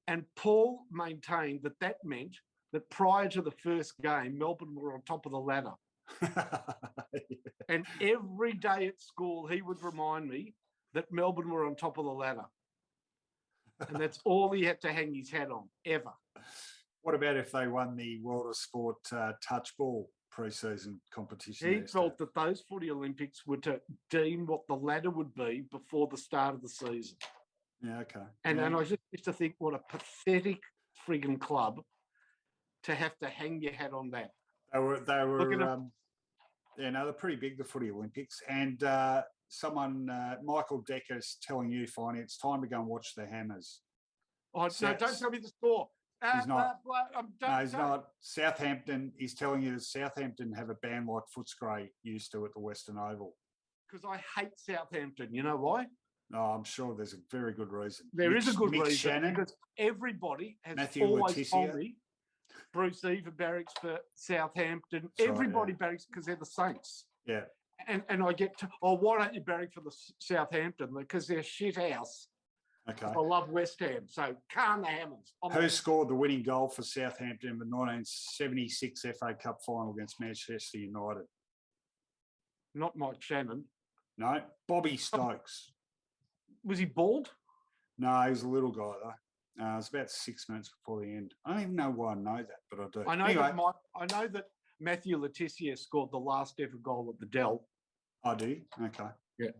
And Paul maintained that meant that prior to the first game, Melbourne were on top of the ladder. And every day at school, he would remind me that Melbourne were on top of the ladder. And that's all he had to hang his hat on, ever. What about if they won the World of Sport touch ball pre-season competition? He felt that those Footy Olympics were to deem what the ladder would be before the start of the season. Yeah, okay. And I just used to think, what a pathetic frigging club to have to hang your hat on that. They were they're pretty big, the Footy Olympics. And Michael Decker's telling you, Finey, it's time to go and watch the Hammers. Oh, no, don't tell me the score. He's not. He's not. Southampton, he's telling you that Southampton have a band like Footscray used to at the Western Oval. Because I hate Southampton. You know why? No, I'm sure there's a very good reason. There is a good Mick reason. Shannon, because everybody has Matthew always Letizia. told me Bruce Eva barracks for Southampton. That's everybody barracks because they're the Saints. Yeah. And I get to, why don't you barrack for the Southampton? Because they're shit house. Okay. I love West Ham. So calm the Hammers. Who scored the winning goal for Southampton in the 1976 FA Cup final against Manchester United? Not Mike Shannon. No, Bobby Stokes. Was he bald? No, he was a little guy though. It was about 6 minutes before the end. I don't even know why I know that, but I do. I know anyway, I know that Matthew Letizia scored the last ever goal at the Dell. I do. Okay. Yeah.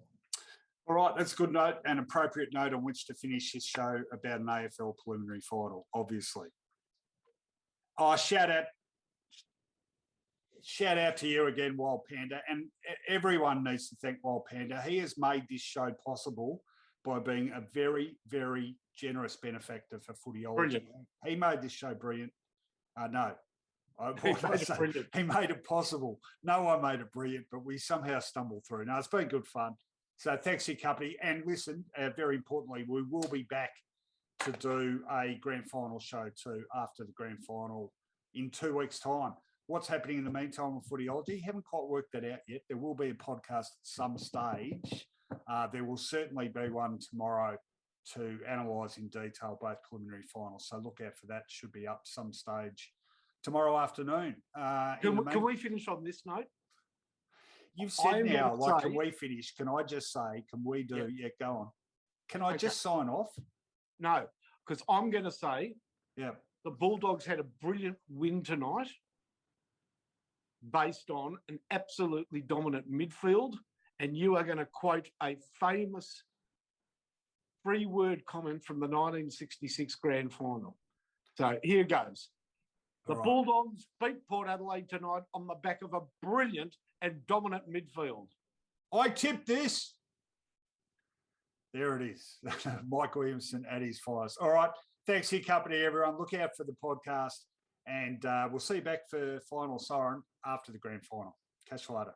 All right, that's a good note, an appropriate note on which to finish this show about an AFL preliminary final, obviously. Oh, shout out to you again, Wild Panda, and everyone needs to thank Wild Panda. He has made this show possible by being a very, very generous benefactor for Footyology. Brilliant. He made this show brilliant. No, he made it possible. No one made it brilliant, but we somehow stumbled through. No, it's been good fun. So thanks to your company. And listen, very importantly, we will be back to do a grand final show too after the grand final in 2 weeks' time. What's happening in the meantime with Footyology? Haven't quite worked that out yet. There will be a podcast at some stage. There will certainly be one tomorrow to analyse in detail both preliminary finals. So look out for that. Should be up some stage tomorrow afternoon. Can we finish on this note? You've said now, like, can we finish? Can I just say, can we do? Yeah, go on. Can I just sign off? No, because I'm going to say, yeah, the Bulldogs had a brilliant win tonight based on an absolutely dominant midfield. And you are going to quote a famous 3-word comment from the 1966 grand final. So here goes. The Bulldogs beat Port Adelaide tonight on the back of a brilliant and dominant midfield. I tipped this. There it is. Mike Williamson at his finest. All right. Thanks for your company, everyone. Look out for the podcast. And we'll see you back for final siren after the grand final. Catch you later.